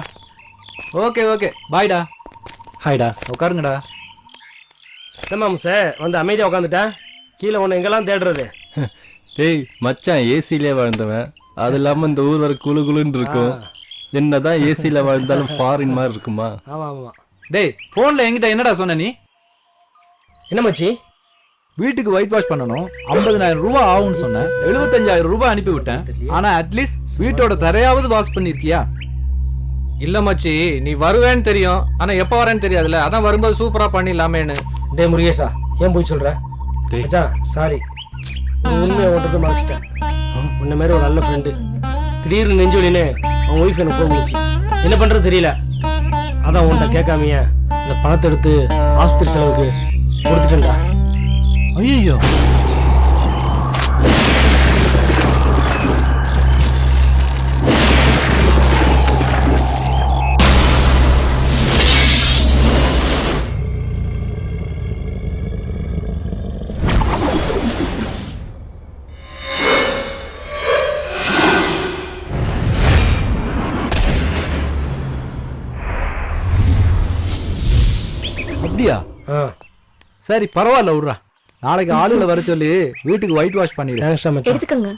ஓகே பாய்டா. ஹாய்டா, உட்காருங்கடா. ஏமா சார் வந்து அமைதியா உட்காந்துட்டா, கீழே உன்னை எங்கெல்லாம் தேடுறது? டேய் மச்சான் ஏசிலே வாழ்ந்தவன், அது இல்லாம இந்த ஊர் வர குளு குளுன்னு இருக்கும். என்னதான் ஏசில வாழ்ந்தாலும் ஃபாரின் மாதிரி இருக்குமா? ஆமா. டேய் போன்ல என்கிட்ட என்னடா சொன்ன நீ? என்ன மச்சி? வீட்டுக்கு ஒயிட் வாஷ் பண்ணணும், 50,000 ரூபாய் ஆகும்னு சொன்னேன். 75,000 ரூபாய் அனுப்பி விட்டேன். ஆனா அட்லீஸ்ட் வீட்டோட தரையாவது வாஷ் பண்ணிருக்கியா? இல்ல மச்சி, நீ வருவேன்னு தெரியும், ஆனா எப்ப வரேன்னு தெரியாதுல்ல, அதான் வரும்போது சூப்பரா பண்ணிடலாமேன்னு. டே முருகேசா, ஏன் போய் சொல்ற? மச்சான் சாரி, உண்மையை ஓட்டத்தை மறைச்சிட்டேன். உன்ன மாதிரி ஒரு நல்ல ஃப்ரெண்டு திடீர்னு நெஞ்சொலின்னு அவன் ஒய்ஃப் எனக்கு ஃபோன் பண்ணிச்சு. என்ன பண்றது தெரியல, அதான் உன்கிட்ட கேட்காமைய இந்த பணத்தை எடுத்து ஆஸ்பத்திரி செலவுக்கு கொடுத்துட்டேன்டா. ஐயோ, அப்படியா? சரி பரவாயில்ல, விட்றா. நாளைக்கு ஆளுல வர சொல்லி வீட்டுக்கு ஒயிட் வாஷ் பண்ணிடு. எடுத்துக்கங்க.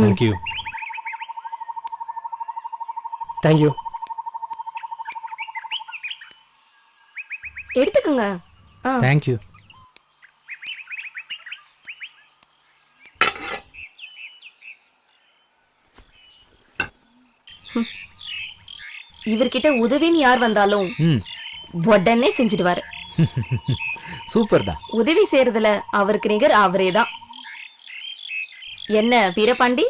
தேங்க்யூ. தேங்க்யூ. எடுத்துக்கங்க. தேங்க்யூ. இவர்கிட்ட உதவின்னு யார் வந்தாலும் உடனே செஞ்சிடுவாரு. சூப்பர் தான். உதவி செய்யறதுல அவருக்கு நிகர் அவரே தான். என்ன வீரபாண்டி?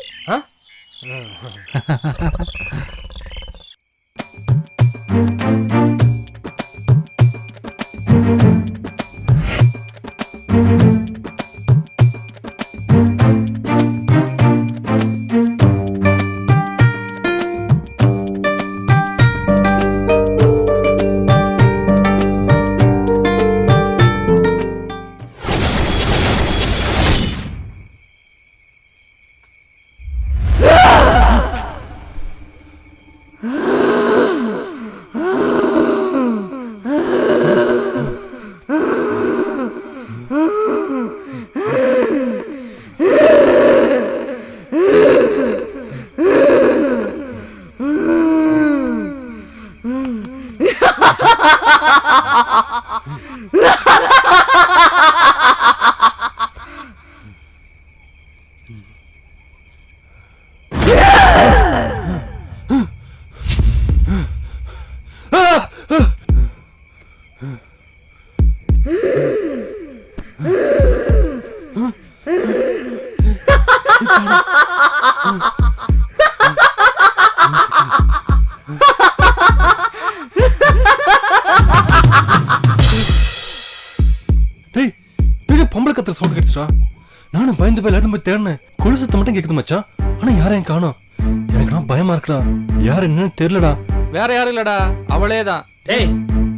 பொம்பளை கத்துற சவுண்ட் கிடைச்சிட்டா. நானும் பயந்து போய் எல்லாரும் போய் தேடினேன். கொலுசத்தை மட்டும் கேக்குது மச்சான். ஆனா யாரையும் காணோம். எனக்கு பயமா இருக்குடா. யார் என்னன்னு தெரியலடா. வேற யாரும் இல்லடா, அவளே தான். டேய்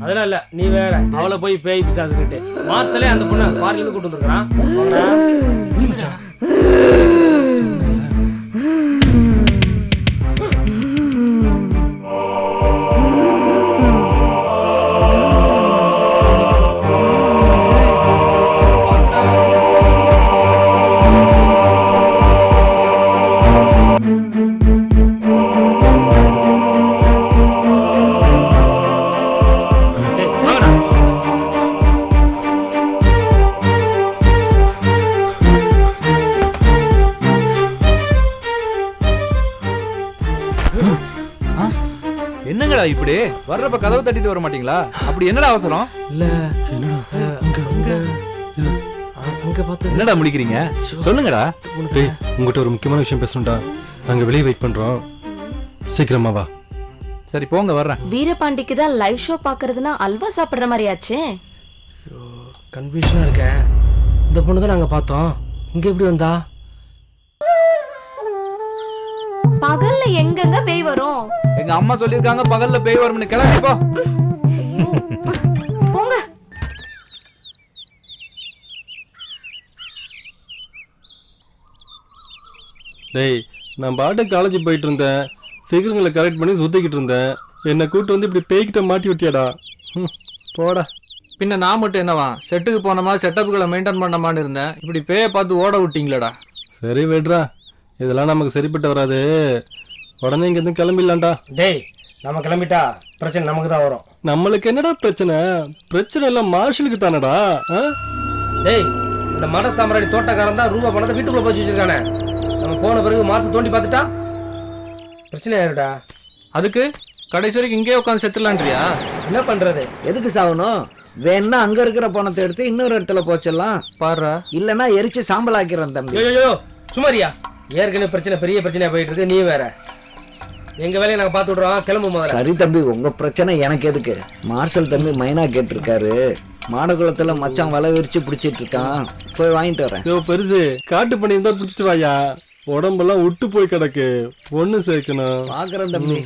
அதெல்லாம் இல்ல, நீ வேற. அவளை போய் பேய் பிசாசுக்கிட்டு மார்சலே அந்த பொண்ணு ஃபாரின்ல கூட்டு வந்துருக்கான். என்னங்கடா இப்படி வர்றப்ப கதவு தட்டிட்டு வர மாட்டீங்களா? அப்படி என்னடா அவசரம்? இல்ல அங்க பார்த்து என்னடா முடிக்கிறீங்க? சொல்லுங்கடா. டேய் உங்ககிட்ட ஒரு முக்கியமான விஷயம் பேசணும்டா. நாங்க வெளியே வெயிட் பண்றோம், சீக்கிரமா வா. சரி போங்க, வர்றேன். வீரபாண்டிக்கு தான் லைவ் ஷோ பாக்குறதுன்னா அல்வா சாப்பிடுற மாதிரி ஆச்சே. கன்ஃபியூஷனா இருக்கேன். இந்த பொண்ணு தான் நாங்க பார்த்தோம், இங்க எப்படி வந்தா? பகல்ல எங்கங்க பேய் வரும்? எங்க அம்மா சொல்லிருக்காங்க பகல்ல பேய் வரும்னு. கிளம்பி போ. போங்க. டேய் நான் பாட்டு காலேஜ் போயிட்டு இருந்தேன், ஃபிகருங்களை கரெக்ட் பண்ணி சுத்திக்கிட்டு இருந்தேன். என்னை கூட்டு வந்து இப்படி பேய்கிட்ட மாட்டி விட்டியாடா. போடா. பின்ன நான் மட்டும் என்னவா, செட்டுக்கு போனமா செட்டப்புகளை மெயின்டைன் பண்ணமான்னு இருந்தேன். இப்படி பேயை பார்த்து ஓட விட்டீங்களடா. சரி விடுறா, இதெல்லாம் நமக்கு சரிப்பட்டு வராது. உடனே இங்க இருந்து கிளம்பிடலாம்டா. டேய் நம்ம கிளம்பிட்டா பிரச்சனை நமக்கு தான் வரும். நம்மளுக்கு என்னடா பிரச்சனை? பிரச்சனை எல்லாம் மார்ஷலுக்கு தானடா. டேய் இந்த மட சாம்ராணி தோட்டக்காரன் தான் ரூபா பணத்தை வீட்டுக்குள்ள போச்சு வச்சிருக்கானே. நம்ம போன பிறகு மார்ஸ் தோண்டி பார்த்துட்டா பிரச்சனை ஆயிருடா. அதுக்கு கடைசி வரைக்கும் இங்கே உட்காந்து செத்துலான்றியா? என்ன பண்றது? எதுக்கு சாகணும்? வேணா அங்க இருக்கிற பணத்தை எடுத்து இன்னொரு இடத்துல போச்சிடலாம். பாரு, இல்லன்னா எரிச்சு சாம்பல் ஆக்கிறேன் தம்பி. ஐயோ சுமாரியா, ஏற்கனவே பிரச்சனை பெரிய பிரச்சனையா போயிட்டு இருக்கு, நீ வேற. எங்க வேலையை நாங்க பார்த்து விடுறோம், கிளம்பு முதல்ல. சரி தம்பி, உங்க பிரச்சனை எனக்கு எதுக்கு? மார்ஷல் தம்பி மைனா கேட்டிருக்காரு. மாடகுளத்துல மச்சான் வலை விரிச்சு பிடிச்சிட்டு இருக்கான், போய் வாங்கிட்டு வரேன். பெருசு காட்டு பண்ணி இருந்தா பிடிச்சிட்டு வாயா. உடம்பெல்லாம் விட்டு போய் கிடக்கு, ஒண்ணு சேர்க்கணும். பாக்குறேன் தம்பி.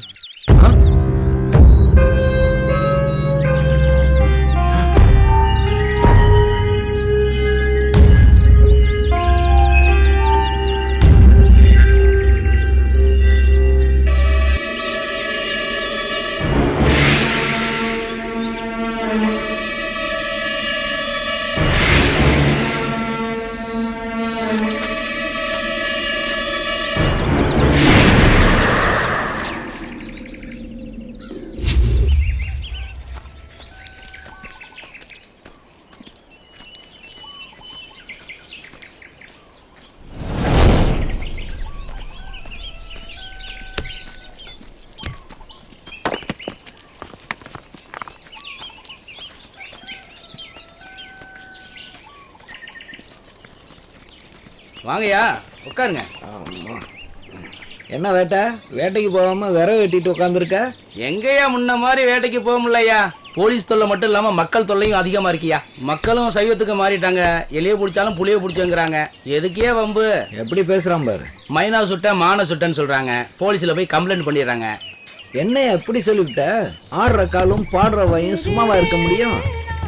வாங்கய்யா உட்காருங்க. என்ன வேட்டை? வேட்டைக்கு போகாம விரை வெட்டிட்டு உட்காந்துருக்க? எங்கய்யா முன்ன மாதிரி வேட்டைக்கு போக முடியலையா? போலீஸ் தொல்லை மட்டும் இல்லாமல் மக்கள் தொல்லையும் அதிகமாக இருக்கியா. மக்களும் சைவத்துக்கு மாறிட்டாங்க. எலியை பிடிச்சாலும் புளியை பிடிச்சோங்கிறாங்க. எதுக்கே வம்பு? எப்படி பேசுகிறான் பாரு. மைனா சுட்ட மான சுட்டன்னு சொல்கிறாங்க. போலீஸில் போய் கம்ப்ளைண்ட் பண்ணிடுறாங்க. என்ன எப்படி சொல்லிவிட்ட? ஆடுற காலும் பாடுற வாயும் சும்மாவா இருக்க முடியும்?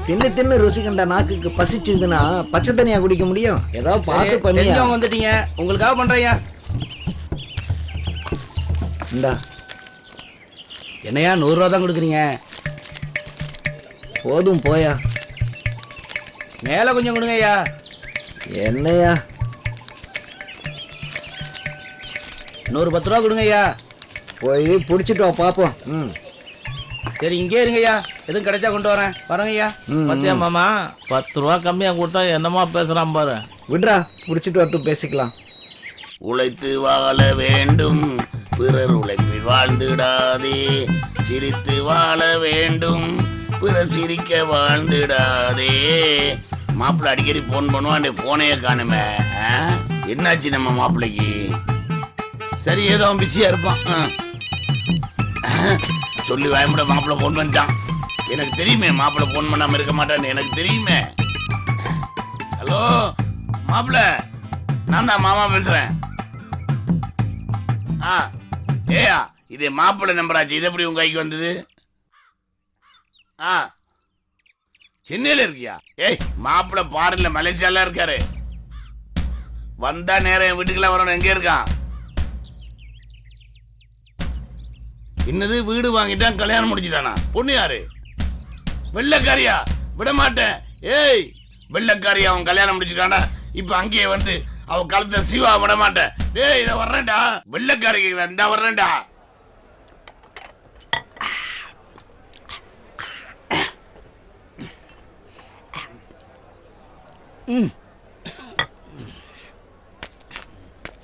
தின்னு தின்னு ருசி கண்ட நாக்குக்கு பசிச்சதுன்னா பச்சை தனியா குடிக்க முடியும்? ஏதாவது பார்த்து பண்ணி வந்துட்டீங்க, உங்களுக்காக பண்றீங்க. இந்தா. என்னையா 100 ரூபா தான் கொடுக்குறீங்க? போதும் போயா. மேலே கொஞ்சம் கொடுங்க ஐயா. என்னையா 110 ரூபா கொடுங்க ஐயா. போய் பிடிச்சிட்டு வா பார்ப்போம். சரி இங்கே இருங்க ஐயா, எதுவும் கிடைச்சா கொண்டு வரேன். வரங்க ஐயா. மத்தியா மாமா 10 ரூபா கம்மியாக கொடுத்தா என்னமா பேசுகிறான் பாரு. விட்றா, பிடிச்சிட்டு வரட்டும் பேசிக்கலாம். உழைத்து வாழ வேண்டும், பிறர் உழைப்பில் வாழ்ந்துடாதே. சிரித்து வாழ வேண்டும், பிறர் சிரிக்க வாழ்ந்துடாதே. மாப்பிள்ளை அடிக்கடி போன் பண்ணுவான், போனையே காணுமே. என்னாச்சு நம்ம மாப்பிள்ளைக்கு? சரி ஏதோ பிஸியா இருப்பான். சொல்லி வாய்மூட மாப்பிள்ளை போன் பண்ணிட்டான். எனக்கு தெரியுமே மாப்பிள்ளை போன் பண்ணாம இருக்க மாட்டான்னு எனக்கு தெரியுமே. ஹலோ மாப்பிள்ளை, நான் தான் மாமா பேசுறேன். ஏயா இது மாப்பிள்ளை நம்பராச்சு, இது எப்படி உங்க கைக்கு வந்தது? சென்னையில இருக்கியா? ஏய் மாப்பிள்ளை பாருல மலேசியால இருக்காரு. வந்தா நேரம் என் வீட்டுக்குலாம் வரணும். எங்க இருக்கான்? என்னது வீடு வாங்கிட்டான், கல்யாணம் முடிச்சுட்டானா? பொண்ணு யாரு? வெள்ளக்காரியா? விட மாட்டேன். ஏய் வெள்ளக்காரியா அவன் கல்யாணம் முடிச்சுட்டானா? இப்ப அங்கேயே வந்து அவ கழுத்த சிவா விட மாட்டேன். டேய் இத வர்றேன்டா, வெள்ளக்காரி இந்த வர்றேன்டா.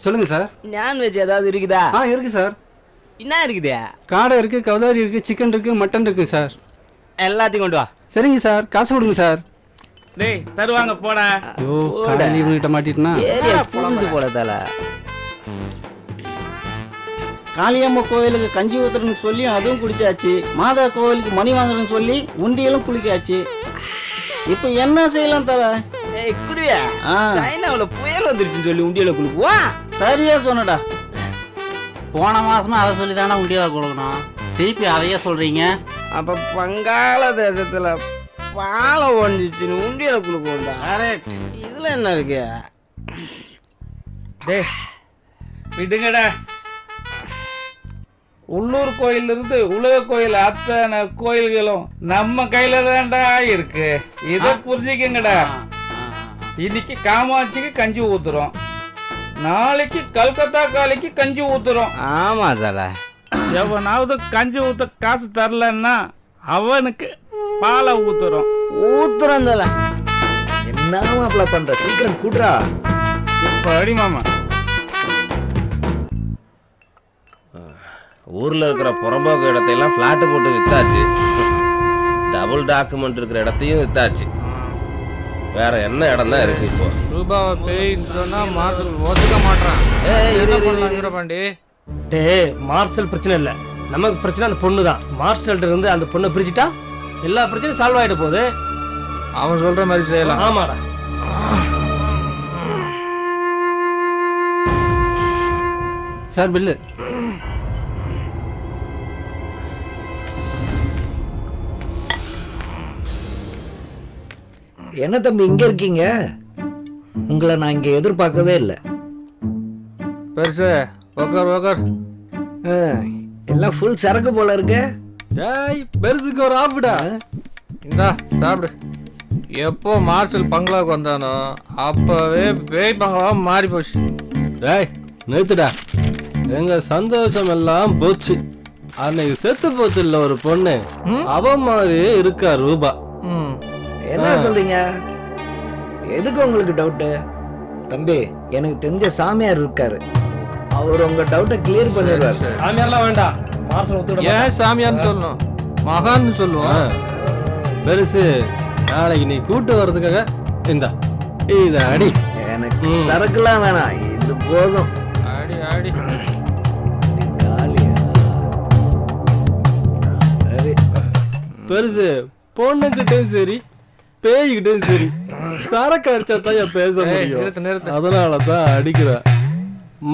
சொல்லுங்க சார். நான்வெஜ் ஏதாவது இருக்குதா? இருக்கு சார். என்ன இருக்குது? காடை இருக்கு, கவுதாரி இருக்கு, சிக்கன் இருக்கு, மட்டன் இருக்கு சார். எல்லாத்தையும் கொண்டு வா. சரிங்க சார், காசு கொடுங்க சார். டேய் தருவாங்க போடா. ஐயோ கடை லீவுகிட்ட மாட்டிட்டுனா ஏரியா புதுசு போல தல. காளியம்மா கோயிலுக்கு கஞ்சி ஊத்துறன்னு சொல்லி அதுவும் குடிச்சாச்சு. மாதா கோயிலுக்கு மணி வாங்குறேன்னு சொல்லி உண்டியலும் குளிக்காச்சு. இப்போ என்ன செய்யலாம் தல? ஏய் குருவியா, சைனாவுல புயல் வந்துருச்சுன்னு சொல்லி உண்டியல குளிக்குவா. சரியா சொன்னடா. போன மாசமா அதை சொல்லி தானே உண்டியலை கொடுக்கணும், திருப்பி அதையே சொல்றீங்க. அப்ப வங்காள தேசத்துல பாலை ஒண்டிச்சுன்னு உண்டியல குளிக்குவோம்டா. இதுல என்ன இருக்கு? டேய் விடுங்கடா. உள்ளூர் கோயில் இருந்து உலக கோயில் அத்தனை கோயில்களும் நம்ம கையில தான்டா இருக்கு. இதை புரிஞ்சுக்கங்கடா. இன்னைக்கு காமாட்சிக்கு கஞ்சி ஊத்துறோம், நாளைக்கு கல்கத்தா காளிக்கு கஞ்சி ஊத்துறோம். ஆமா தல. எவனாவது கஞ்சி ஊத்த காசு தரலன்னா அவனுக்கு பாலை ஊத்துறோம். ஊத்துறோம் தல. என்ன மாப்பிள்ள பண்ற? சீக்கிரம் கூடுறா. இப்ப அடி மாமா. ஊரில் இருக்கிற புறம்போக்கு இடத்தையெல்லாம் ஃப்ளாட்டு போட்டு வித்தாச்சு. டபுள் டாக்குமெண்ட் இருக்கிற இடத்தையும் வித்தாச்சு. வேற என்ன இடம் தான் இருக்கு இப்போ? ரூபாவை பேயின்னு சொன்னா மார்சல் ஒத்துக்க மாட்டான். பாண்டி டே மார்சல் பிரச்சனை இல்லை, நமக்கு பிரச்சனை அந்த பொண்ணு தான். மார்சல்கிட்ட இருந்து அந்த பொண்ணை பிரிச்சுட்டா எல்லா பிரச்சனையும் சால்வ் ஆகிட்டு போகுது. அவன் சொல்ற மாதிரி செய்யலாம். ஆமாடா. Sir bill. என்ன தம்பி இங்க இருக்கீங்க? உங்களை நான் இங்க எதிர்பார்க்கவே இல்லை. பெருசு உக்கார் உக்கார். எல்லாம் ஃபுல் சரக்கு போல இருக்கு. டேய் பெருசுக்கு ஒரு ஆஃப்டா. இந்தா சாப்பிடு. எப்போ மார்சல் பங்களாவுக்கு வந்தானோ அப்பவே பேய் பங்களா மாறி போச்சு. டேய் நிறுத்துடா. எங்க சந்தோஷம் எல்லாம் போச்சு. அன்னைக்கு செத்து போச்சு இல்ல ஒரு பொண்ணு, அவ மாதிரியே இருக்கா ரூபா. என்ன சொல்றீங்க? எதுக்கு உங்களுக்கு டவுட்டு? தம்பி எனக்கு தெரிஞ்ச சாமியார் இருக்காரு, அவர் உங்க டவுட்டை கிளியர் பண்ணிடுவார். சாமியார்லாம் வேண்டாம், மார்சல் ஒத்துக்கிட. ஏன் சாமியார்னு சொல்லணும்? மகான்னு சொல்லுவோம். பெருசு நாளைக்கு நீ கூட்டு வர்றதுக்காக இந்தா இத அடி. எனக்கு சரக்குலாம் வேணாம், இது போதும். ஆடி ஆடி பெருசு பொண்ணுகிட்டயும் சரி பேய்கிட்டயும் சரி சரக்கு அடிச்சா தான் பேச முடியும். அதனாலதான் அடிக்கிறேன்.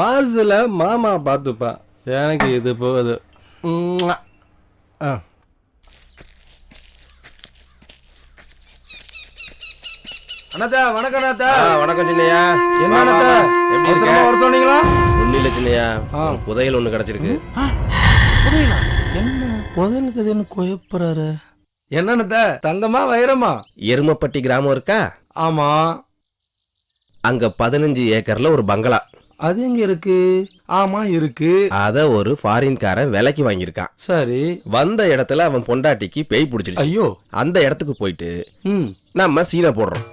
மார்ஸ்ல மாமா பார்த்துப்பா, எனக்கு இது போகுது. அண்ணாத்தா வணக்கம். அண்ணாத்தா வணக்கம் சின்னையா. என்ன அண்ணாத்தா எப்படி இருக்க? வர சொன்னீங்களா? ஒன்னும் இல்ல சின்னையா, புதையல் ஒண்ணு கிடைச்சிருக்கு. புதையலா? என்ன புதையலுக்கு அது என்ன குழப்பறாரு? என்னன்னு தங்கமா வைரமா? எருமப்பட்டி கிராமம் இருக்கா? ஆமா. அங்க 15 ஏக்கர்ல ஒரு பங்களா. அது எங்க இருக்கு? ஆமா இருக்கு. அத ஒரு ஃபாரின்காரன் விலைக்கு வாங்கியிருக்கான். சரி. வந்த இடத்துல அவன் பொண்டாட்டிக்கு பேய் பிடிச்சிருச்சு. ஐயோ. அந்த இடத்துக்கு போயிட்டு நம்ம சீனை போடுறோம்.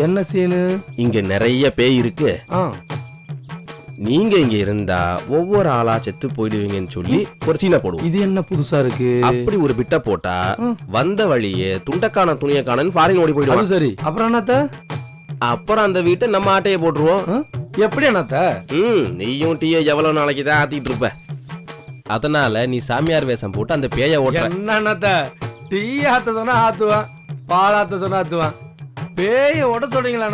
என்ன சீனு? இங்க நிறைய பேய் இருக்கு, நீங்க இங்க இருந்தா ஒவ்வொரு ஆளா செத்து போயிடுவீங்கன்னு சொல்லி ஒரு சீனை போடுவோம். இது என்ன புதுசா இருக்கு? அப்படி ஒரு பிட்ட போட்டா வந்த வழியே துண்டக்கான துணியக்கானன்னு ஃபாரின் ஓடி போயிடுவான். சரி. அப்புறம் என்னத்த? அப்புறம் அந்த வீட்டை நம்ம ஆட்டையை போட்டுருவோம். எப்படி என்னத்த? நீயும் டீயை எவ்வளவு நாளைக்கு தான் ஆத்திட்டு இருப்ப. அதனால நீ சாமியார் வேஷம் போட்டு அந்த பேய ஓட்டுற. என்னத்த டீ ஆத்த சொன்னா ஆத்துவான், பால் ஆத்த சொன்னா ஆத்துவான், பேய ஓட சொல்றீங்களா?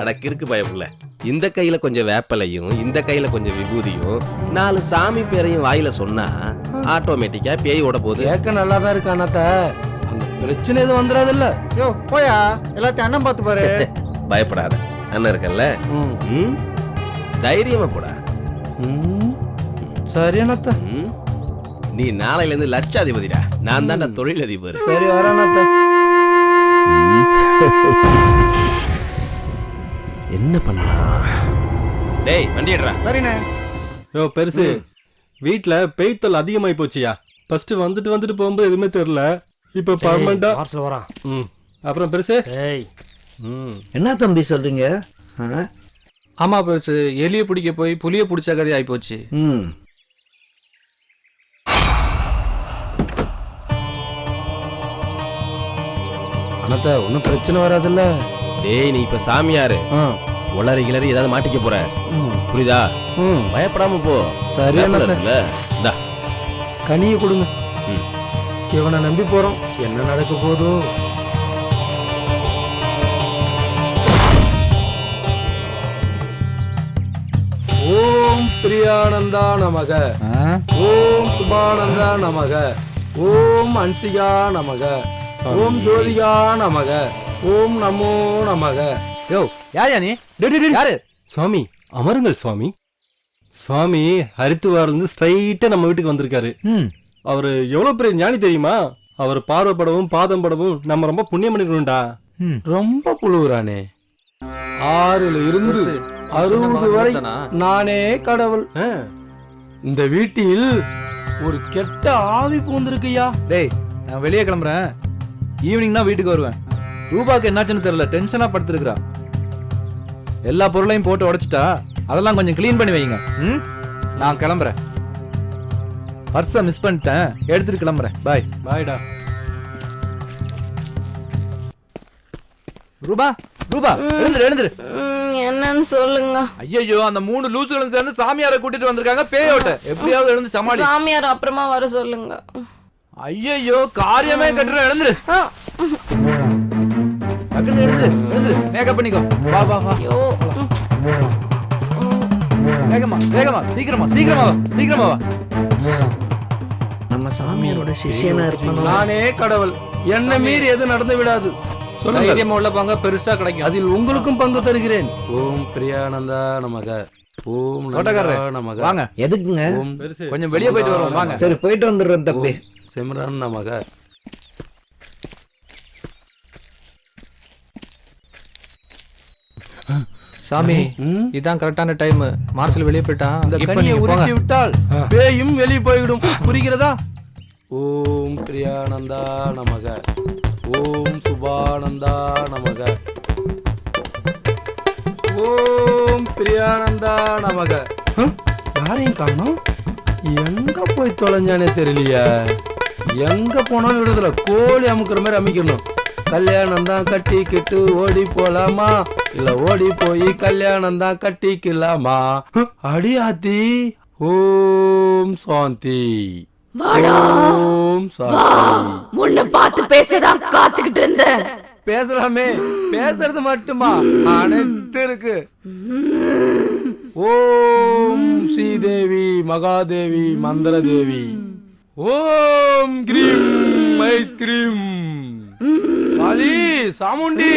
எனக்கு இருக்கு பயப்புல. இந்த கையில கொஞ்சம் வேப்பலையும் இந்த கையில கொஞ்சம் விபூதியும் 4 சாமி பேரையும் வாயில சொன்னா ஆட்டோமேட்டிக்கா பேய் ஓட போகுது. கேட்க நல்லா தான் இருக்கு அண்ணாத்த, அந்த பிரச்சனை எதுவும் வந்துடாது இல்ல? யோ போயா, எல்லாத்தையும் அண்ணன் பார்த்து பாரு. பயப்படாத, அண்ணன் இருக்கல்ல, தைரியமா போடா. சரி அண்ணாத்த. நீ நாளையில இருந்து லட்சாதிபதிடா, நான் தான்டா தொழிலதிபர். சரி வர அண்ணாத்த. என்ன பண்ணலாம்? டேய் வண்டிடுறா. சரிண்ணே. யோ பெருசு, வீட்டுல பேய் தொல்லை அதிகமாயி போச்சியா. ஃபர்ஸ்ட் வந்துட்டு போகும்போது எதுவுமே தெரியல, இப்ப பர்மனண்டா வரான். அப்புறம் பெருசு என்ன தம்பி சொல்றீங்க? ஆமா பெருசு, எலிய பிடிக்க போய் புலிய பிடிச்ச கதை ஆயி போச்சு. அண்ணாத்த ஒன்னும் பிரச்சனை வராதுல்ல? டேய் நீ இப்ப சாமியாரு, உளறி கிளறி ஏதாவது மாட்டிக்க போற, புரியுதா? பயப்படாம போ. சரி அண்ணாத்த, கனியை கொடுங்க. இவனை நம்பி போறோம், என்ன நடக்க போதோ. ஓம் பிரியானந்தா நமக, ஓம் சுபானந்தா நமக, ஓம் அன்சிகா நமக, ஓம் ஜோதிகா நமக, ஓம் நமோ நமக. யோ யாரையா நீ? யாரு? சுவாமி அமருங்கள் சுவாமி. சுவாமி ஹரித்துவார்ல இருந்து ஸ்ட்ரைட்டா நம்ம வீட்டுக்கு வந்திருக்காரு. அவரு எவ்வளவு பெரிய ஞானி தெரியுமா? அவர் பார்வைப்படவும் பாதம் படவும் நம்ம ரொம்ப புண்ணியம் பண்ணிக்கணும்டா. ரொம்ப புழுவுறானே. 6ல இருந்து 60 வரை நானே கடவுள். இந்த வீட்டில் ஒரு கெட்ட ஆவி பூந்திருக்குயா. டேய் நான் வெளியே கிளம்புறேன், ஈவினிங் தான் வீட்டுக்கு வருவேன். ரூபாக்கு என்னாச்சுன்னு தெரியல, டென்ஷனா படுத்துருக்குறா. எல்லா பொருளையும் போட்டு உடைச்சிட்டா, அதெல்லாம் கொஞ்சம் க்ளீன் பண்ணி வைங்க. நான் கிளம்புறேன். பர்ஸை மிஸ் பண்ணிட்டேன், எடுத்துட்டு கிளம்புறேன். பாய். பாய்டா. ரூபா ரூபா எழுந்துரு. என்னன்னு சொல்லுங்க. ஐயோ அந்த 3 லூசுகளும் சேர்ந்து சாமியாரை கூட்டிட்டு வந்திருக்காங்க பேயோட்ட. எப்படியாவது எழுந்து சமாளி. சாமியார் அப்புறமா வர சொல்லுங்க. ஐயோ காரியமே கட்டுற. எழுந்துரு எழுந்துரு, மேக்கப் பண்ணிக்கோ. வா வா வா. வேகமா வேகமா, சீக்கிரமா வா. நம்ம சாமியாரோட சிஷியனா இருக்கணும். நானே கடவுள், என்ன மீறி எது நடந்து விடாது. தைரியமா உள்ள பங்க பெருசா கிடைக்கும், அதில் உங்களுக்கும் பங்கு தருகிறேன். ஓம் பிரியானந்தா நமக, ஓம் நமக. வாங்க. எதுக்குங்க? கொஞ்சம் வெளியே போயிட்டு வருவோம் வாங்க. சரி போயிட்டு வந்துடுறேன் தம்பி. சிம்ரன் நமக. சாமி இதான் கரெக்டான டைம். மார்ஷல் வெளியே போயிட்டான். இந்த கனியை உருட்டி விட்டால் பேயும் வெளியே போய்விடும், புரிகிறதா? ஓம் பிரியானந்தா நமக, ஓம் சுபானந்தா நமக, ஓம் பிரியானந்தா நமக. யாரையும் காணோம், எங்க போய் தொலைஞ்சானே தெரியலையா. எங்க போனாலும் விடுதல, கோழி அமுக்குற மாதிரி அமைக்கணும். கல்யாணம் தான் கட்டிக்கிட்டு ஓடி போலாமா இல்ல ஓடி போய் கல்யாணம் தான் கட்டிக்கலாமா? அடியாத்தி. ஓம் சாந்தி. ஓம் சாந்தி. உன்னை பார்த்து பேசதான் காத்துக்கிட்டு இருந்தேன். பேசலாமே, பேசுறது மட்டுமா? அனைத்து இருக்கு. ஓம் ஸ்ரீதேவி மகாதேவி மந்திரதேவி. ஓம் கிரீம் ஐஸ்கிரீம். காளி சாமுண்டி.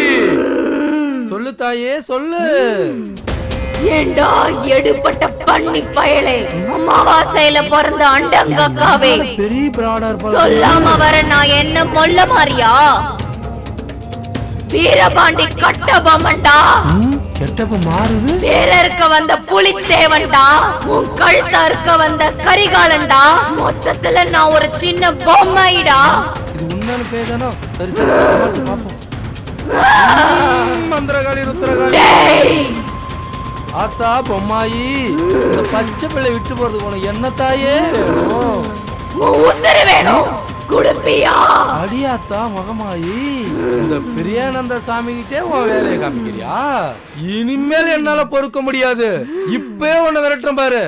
சொல்லு தாயே சொல்லு. ஏண்டா எடுபட்ட பண்ணி பயலே, அமாவாசையில பிறந்த அண்டங்காக்காவே, பெரிய பிராடர் சொல்லாம வர நான் என்ன மொல்ல மாறியா? வீரபாண்டி கட்டபொம்மன்டா. கெட்டப்ப மாறுது. வேற இருக்க வந்த புலித்தேவன்டா. உன் கழுத்த இருக்க வந்த கரிகாலன்டா. மொத்தத்துல நான் ஒரு சின்ன பொம்மைடா. இது உண்மையான பேதானோ? சரி சரி பாப்போம். மந்திரகாளி ருத்ரகாளி. ஆத்தா பொம்மாயி, இந்த பச்சை பிள்ளை விட்டு போறதுக்கு உனக்கு என்ன தாயே வேணும்? உசுறு வேணும். குடுப்பியா? அடியாத்தா மகமாயி, இந்த பிரியானந்த சாமி கிட்டே உன் வேலையை காமிக்கிறியா? இனிமேல் என்னால பொறுக்க முடியாது. இப்பே உன்னை விரட்டுறேன் பாரு.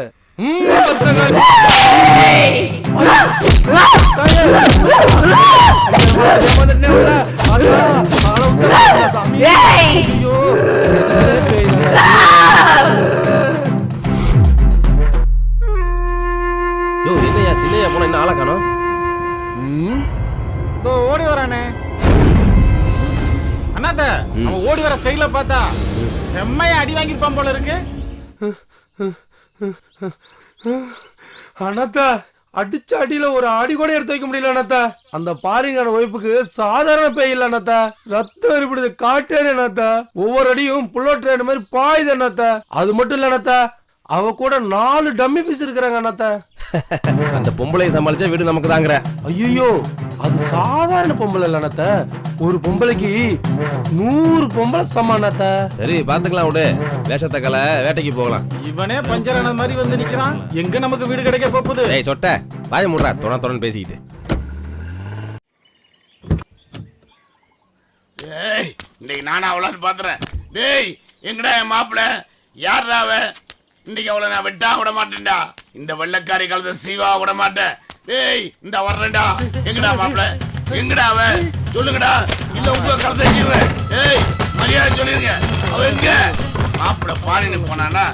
என்னையா சின்னையா போன என்ன ஆளா காணோம்? ஓடி வரானே அண்ணாத்த. அவன் ஓடி வர ஸ்டைல பார்த்தா செம்மையா அடி வாங்கிருப்பான் போல இருக்கு. அண்ணாத்தா, அடிச்ச அடியில ஒரு அடி கூட எடுத்து வைக்க முடியல அண்ணாத்தா. அந்த பாரிங்கோட ஒய்ஃபுக்கு சாதாரண பேய் இல்ல அண்ணாத்தா. ரத்தம் ஏற்படுது காட்டேன் அண்ணாத்தா. ஒவ்வொரு அடியும் புல்லட் ட்ரெயின் மாதிரி பாயுது அண்ணாத்தா. அது மட்டும் இல்ல அண்ணாத்தா, அவ கூட 4 டம்மி பீஸ் இருக்கிறாங்க அண்ணாத்தா. அந்த பொம்பளையை சமாளிச்சா வீடு நமக்கு தாங்கிற. ஐயோ, அது சாதாரண பொம்பளை இல்ல அண்ணாத்தா. ஒரு பொம்பளைக்கு 100 பொம்பளை சமானத்தா. சரி பாத்துக்கலாம் விடு. வேஷத்தை கலை, வேட்டைக்கு போகலாம். இவனே பஞ்சரான மாதிரி வந்து நிக்கிறான். எங்க நமக்கு வீடு கிடைக்க போகுது? டேய் சொட்ட வாய மூடுறா. தொண பேசிக்கிட்டு. ஏய், இன்னைக்கு நானா அவளான்னு பாத்துறேன். டேய், எங்கடா என் மாப்பிள்ள? யாரா அவ? இன்னைக்கு அவளை நான் வெட்டா விட மாட்டேன்டா. இந்த வெள்ளக்காரி காலத்தை சீவா விட மாட்டேன். டேய், இந்த வர்றேன்டா. எங்கடா மாப்பிள்ள? எங்கடா அவ? சொல்லுங்கடா. இல்ல உங்க காலத்தை சீவுறேன். ஏய், மரியாதை சொல்லிருங்க. அவ எங்க? மாப்பிள்ள பாரின்னு போனானா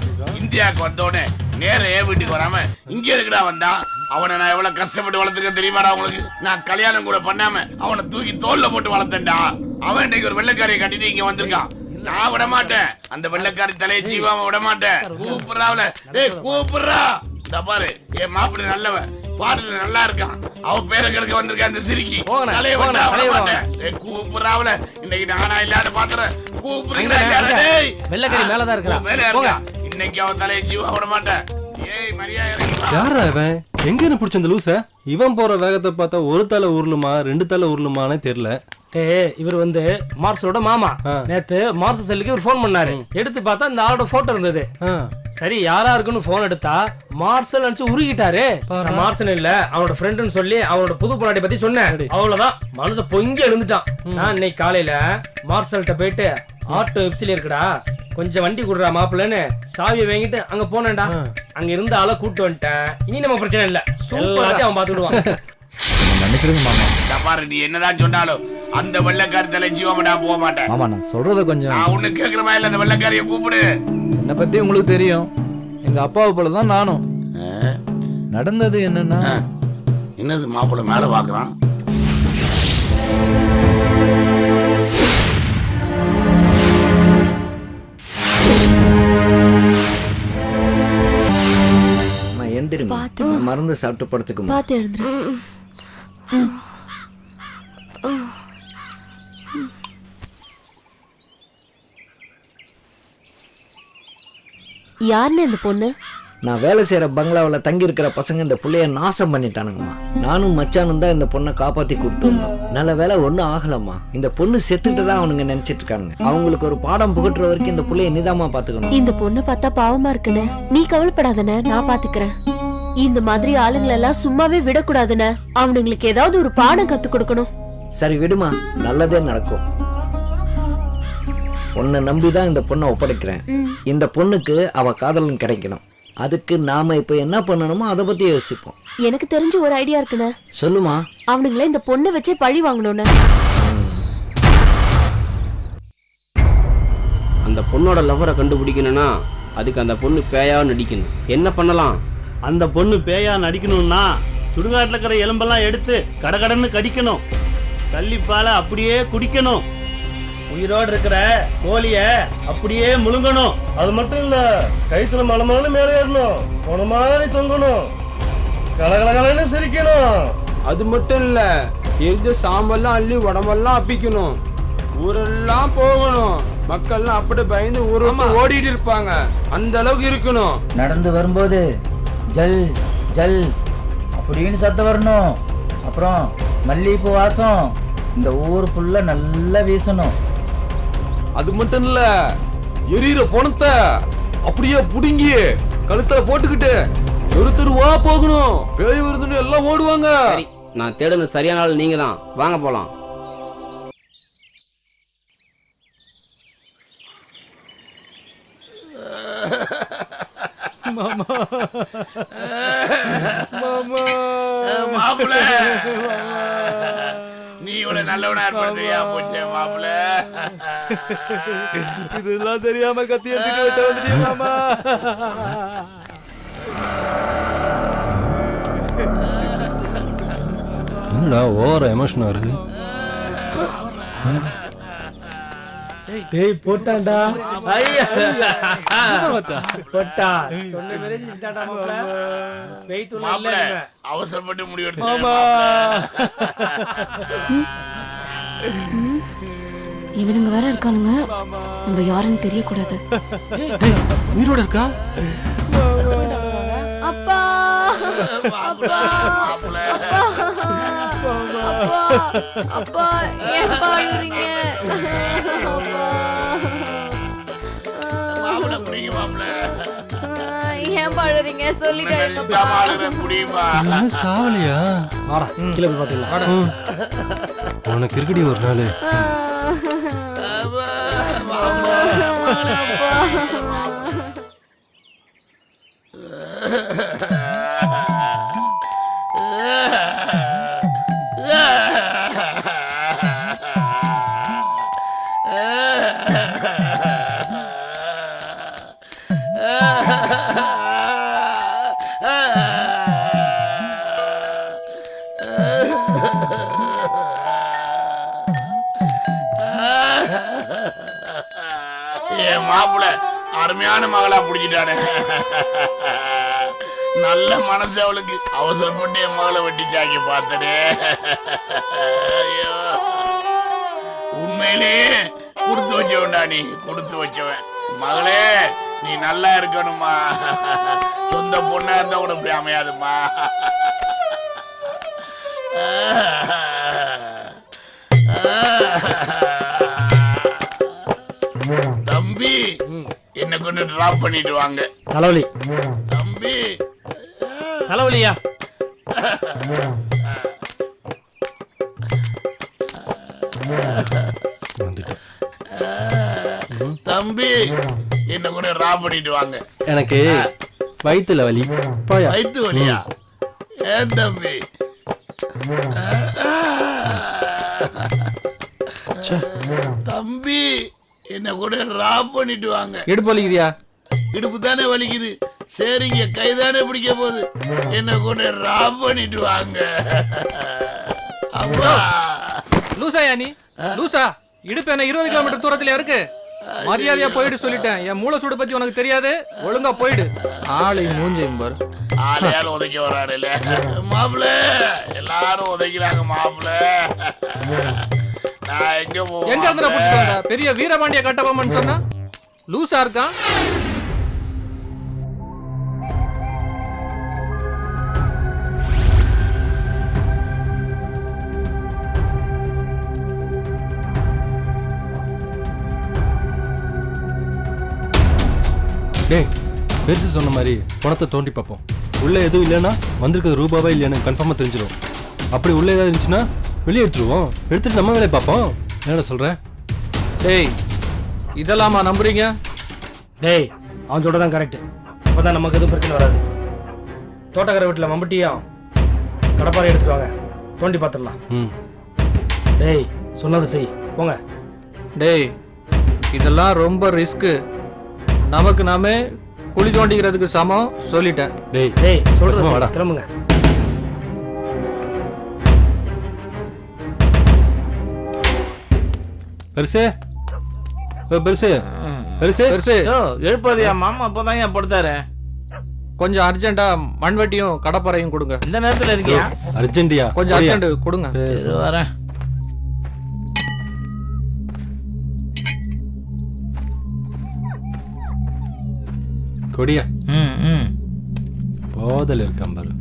இந்தியாவுக்கு வந்தோடனே நேர என் வீட்டுக்கு வராம இங்கே இருக்குடா வந்தா. அவனை நான் எவ்வளவு கஷ்டப்பட்டு வளர்த்துருக்கேன் தெரியுமாடா உங்களுக்கு? நான் கல்யாணம் கூட பண்ணாம அவனை தூக்கி தோல்ல போட்டு வளர்த்தேன்டா. அவன் இன்னைக்கு ஒரு வெள்ளைக்காரியை கட்டிட்டு இங்க வந்திருக்கான். நான் விட மாட்டேன். அந்த வெள்ளைக்காரி தலையை சீவாம விட மாட்டேன். கூப்பிடுறாவல. டேய் கூப்பிடுறா. இந்த பாரு, என் மாப்பிள்ளை நல்லவன், பாடல நல்லா இருக்கான். அவ பேரை கெடுக்க வந்திருக்க அந்த சிரிக்கி தலையை விட மாட்டேன். டேய் கூப்பிடுறாவல. இன்னைக்கு நானா இல்லாத பாத்துறேன். கூப்பிடுறீங்களா? டேய் வெள்ளைக்காரி மேலதான் இருக்கா. மேல இருக்கா. இன்னைக்கு அவ தலையை சீவா விட மாட்டேன். ஏய் மரியாதை. யாரா இவன்? எங்க பிடிச்ச இந்த லூச? இவன் போற வேகத்தை பார்த்தா ஒரு தலை உருளுமா 2 தலை உருளுமானே தெரியல. இவர் வந்து மார்சலோட மாமா. நேத்து மார்சல் செல்லுக்கு இவர் போன் பண்ணாரு. எடுத்து பார்த்தா இந்த ஆளோட போட்டோ இருந்தது. சரி யாரா இருக்குன்னு போன் எடுத்தா மார்சல் நினைச்சு உருகிட்டாரு. மார்சல் இல்ல அவனோட ஃப்ரெண்டுன்னு சொல்லி அவனோட புது பொண்டாட்டி பத்தி சொன்னேன். அவ்வளவுதான் மனுஷன் பொங்கி எழுந்துட்டான். நான் இன்னைக்கு காலையில மார்சல்கிட்ட போயிட்டு ஆட்டோ வெப்சில இருக்குடா, கொஞ்சம் வண்டி குடுறா மாப்பிள்ளன்னு சாவியை வாங்கிட்டு அங்க போனேன்டா. அங்க இருந்த ஆளை கூட்டு வந்துட்டேன். இனி நம்ம பிரச்சனை இல்ல. எல்லாத்தையும் அவன் பாத்துடுவான். மன்னிச்சிருங்க மாமா. பாரு, நீ என்னதான் சொன்னாலும் அந்த வெள்ளைக்காரி தலை ஜீவாமடா போக மாட்டேன். மாமா நான் சொல்றத கொஞ்சம். நான் ஒண்ணு கேக்குற மாதிரி இல்ல. அந்த வெள்ளைக்காரியை கூப்பிடு. என்னை பத்தி உங்களுக்கு தெரியும். எங்க அப்பாவை போலதான் நானும். நடந்தது என்னன்னா, என்னது மாப்பிள்ளை மேல பாக்குறான். எந்திரிமா, மருந்து சாப்பிட்டு படுத்துக்குமா. பார்த்து எழுந்துரு. யாருன்னு இந்த பொண்ணு? நான் வேலை செய்யற பங்களாவில் தங்கி இருக்கிற பசங்க இந்த புள்ளைய நாசம் பண்ணிட்டானுங்கம்மா. நானும் மச்சானும் தான் இந்த பொண்ணை காப்பாத்தி கூப்பிட்டு வந்தோம். நல்ல வேலை ஒன்றும் ஆகலம்மா. இந்த பொண்ணு செத்துட்டு தான் அவனுங்க நினைச்சிட்டு இருக்கானுங்க. அவங்களுக்கு ஒரு பாடம் புகட்டுற வரைக்கும் இந்த புள்ளைய நிதாமா பாத்துக்கணும். இந்த பொண்ணை பார்த்தா பாவமா இருக்குன்னு. நீ கவலைப்படாதன, நான் பாத்துக்கிறேன். இந்த மாதிரி ஆளுங்களை எல்லாம் சும்மாவே விடக்கூடாதுன்னு. அவனுங்களுக்கு ஏதாவது ஒரு பாடம் கத்து கொடுக்கணும். சரி விடுமா, நல்லதே நடக்கும். உன்னை நம்பிதான் இந்த பொண்ணை ஒப்படைக்கிறேன். இந்த பொண்ணுக்கு அவ காதலன் கிடைக்கணும். அதுக்கு நாம இப்ப என்ன பண்ணணுமோ அதை பத்தி யோசிப்போம். எனக்கு தெரிஞ்ச ஒரு ஐடியா இருக்குண்ணே. சொல்லுமா. அவனுங்களே இந்த பொண்ணை வச்சே பழி வாங்கணும்னு. அந்த பொண்ணோட லவரை கண்டுபிடிக்கணும்னா அதுக்கு அந்த பொண்ணு பேயா நடிக்கணும். என்ன பண்ணலாம்? அந்த பொண்ணு பேயா நடிக்கணும்னா சுடுகாட்டில் இருக்கிற எலும்பெல்லாம் எடுத்து கடகடன்னு கடிக்கணும். கள்ளிப்பாலை அப்படியே குடிக்கணும். உயிரோடு இருக்கிற கோழிய அப்படியே முழுங்கணும். அது மட்டும் இல்ல, கைத்துல மலமலன்னு மேலே ஏறணும், போன மாதிரி தொங்கணும், கலகலகலன்னு சிரிக்கணும். அது மட்டும் இல்ல, எரிஞ்ச சாம்பெல்லாம் அள்ளி உடம்பெல்லாம் அப்பிக்கணும். ஊரெல்லாம் போகணும். மக்கள்லாம் அப்படி பயந்து ஊர் ஓடிட்டு இருப்பாங்க. அந்த அளவுக்கு இருக்கணும். நடந்து வரும்போது ஜல் ஜல் அப்படின்னு சத்தம் வரணும். அப்புறம் மல்லிகைப்பூ வாசம் இந்த ஊர் ஃபுல்லா நல்லா வீசணும். அது மட்டும் இல்ல, எரியிற பணத்தை அப்படியே புடுங்கி கழுத்துல போட்டுக்கிட்டு தெருவா போகணும். பேய் வருதுன்னு எல்லாம் ஓடுவாங்க. நான் தேடுன சரியான ஆள் நீங்க தான். வாங்க போலாம். மாமா மாப்பிள்ள, நீ இவ்வளவு நல்லவனா இருப்பா போச்சே மாப்பிள்ள. இதெல்லாம் தெரியாம கத்தி எடுத்துட்டு வந்துட்டீங்க மாமா. என்னடா ஓவர எமோஷனா வருது? டேய் போட்டான்டா. போட்டா சொன்ன மாதிரி செஞ்சிட்டான்டா மாப்ள. வெயிட் உள்ள மாப்பிள்ள இல்ல. அவசரப்பட்டு முடிவெடுத்து மாமா. இவனுங்க வேற இருக்கானுங்க. நம்ம யாருன்னு தெரியக்கூடாது. உயிரோட இருக்கா? அப்பா அப்பா அப்பா ஏன் பாடுறீங்க? ஏன் பாடுறீங்க? சொல்லிட்டேங்கப்பா. சாவலியா? வாடா கீழ போய் பாத்துக்கலாம். உனக்கு இருக்கடி ஒரு நாள். என் மாப்பிள்ள அருமையான மகளா புடிச்சிட்டானே. நல்ல மனசு அவளுக்கு. அவசரப்பட்டு என் மகளை வெட்டிச்சாக்கி பார்த்தனே. ஐயோ, உண்மையிலேயே கொடுத்து வச்சவன்டா நீ, கொடுத்து வச்சவன். மகளே, நீ நல்லா இருக்கணுமா. சொந்த பொண்ணா இருந்தா கூட இப்படி அமையாதுமா. தம்பி, என்ன கொண்டு டிராப் பண்ணிட்டு வாங்க. தலைவலி. தம்பி தலைவலியா? தம்பி, என்ன கூட டிராப் பண்ணிட்டு வாங்க. எனக்கு வயித்துல வலி. வயிற்று வலியா? ஏன் தம்பி? தம்பி, என்ன கூட டிராப் பண்ணிட்டு வாங்க. இடுப்பு வலிக்குதியா? இடுப்பு தானே வலிக்குது. சரிங்க, கைதானே பிடிக்க போகுது. என்ன கூட டிராப் பண்ணிட்டு வாங்க. அப்பா, லூசாயா நீ? லூசா? இடுப்பு என்ன 20 கிலோமீட்டர் தூரத்துல இருக்கு. மரியாதையா போயிடு சொல்லிட்டேன். என் மூளை சூடு பத்தி உனக்கு தெரியாது. ஒழுங்கா போயிடு. ஆளை மூஞ்சையும் பாரு. ஆளையால உதைக்க வராரு மாப்பிள்ள. எல்லாரும் உதைக்கிறாங்க மாப்பிள்ள. நான் எங்க போவேன்? எங்க இருந்து புடிச்சு வந்த? பெரிய வீரபாண்டிய கட்டபொம்மன் சொன்னா லூசா இருக்கான். டேய், பெருசு சொன்ன மாதிரி பணத்தை தோண்டி பார்ப்போம். உள்ள எதுவும் இல்லைன்னா வந்திருக்கிறது ரூபாவா இல்லையான்னு கன்ஃபார்மாக தெரிஞ்சிடும். அப்படி உள்ள ஏதாவது இருந்துச்சுன்னா வெளியே எடுத்துருவோம், எடுத்துட்டு நம்ம வேலையை பார்ப்போம். என்னடா சொல்ற? டேய் இதெல்லாமா நம்புறீங்க? டேய் அவன் சொல்றதான் கரெக்ட். அப்பதான் நமக்கு எதுவும் பிரச்சனை வராது. தோட்டக்கார வீட்டில் மம்பட்டியும் கடப்பாறை எடுத்துருவாங்க, தோண்டி பார்த்துடலாம். டேய் சொன்னது செய், போங்க. டேய் இதெல்லாம் ரொம்ப ரிஸ்க்கு. நமக்கு நாமே குழி தோண்டிக்கிறதுக்கு சமம் சொல்லிட்டேன். டேய் சொல்றேன், கிளம்புங்க. பெருசு பெருசு பெருசு பெருசு எழுப்பாதியா, மாமா அப்பதான் ஏன் படுத்தாரு. கொஞ்சம் அர்ஜென்ட்டா மண்வெட்டியும் கடப்பாறையும் கொடுங்க. இந்த நேரத்துல இருக்கியா? அர்ஜென்டியா? கொஞ்சம் அர்ஜென்ட் கொடுங்க. வரேன். கொடியா? போதல் இருக்கான் பாரு.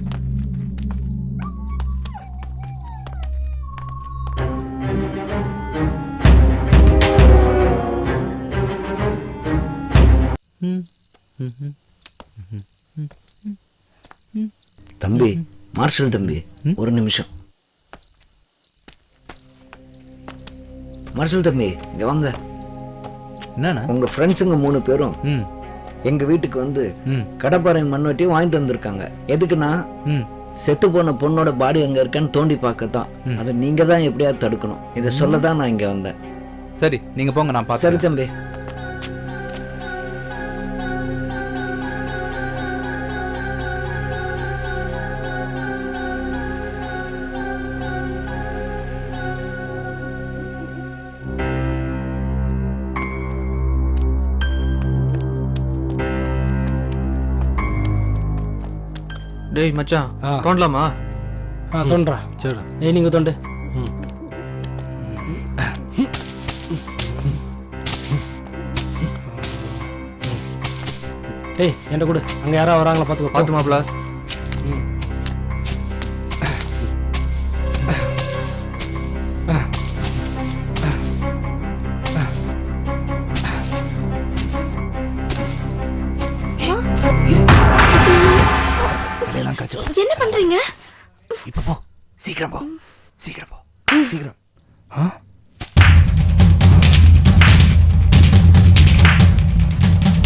தம்பி, மார்ஷல் தம்பி, ஒரு நிமிஷம். மார்ஷல் தம்பி இங்க வாங்க. என்னண்ணா? உங்க ஃப்ரெண்ட்ஸுங்க 3 பேரும் எங்க வீட்டுக்கு வந்து கடப்பாறை மண்வெட்டியும் வாங்கிட்டு வந்திருக்காங்க. எதுக்குன்னா செத்து போன பொண்ணோட பாடி அங்க இருக்கன்னு தோண்டி பார்க்கத்தான். அதை நீங்க தான் எப்படியாவது தடுக்கணும். இதை சொல்லதான் நான் இங்க வந்தேன். சரி நீங்க போங்க, நான் பார்த்து. சரி தம்பி. டேய் மச்சான் தோண்டலாமா? தோன்றா. சரி. ஏய் நீங்க தோண்டு. டேய் என்ன கொடு, அங்க யாரா வராங்களா பாத்துக்கோ. பாத்து மாப்ள. என்ன பண்றீங்க? இப்ப போ, சீக்கிரம் போ, சீக்கிரம் போ, சீக்கிரம்.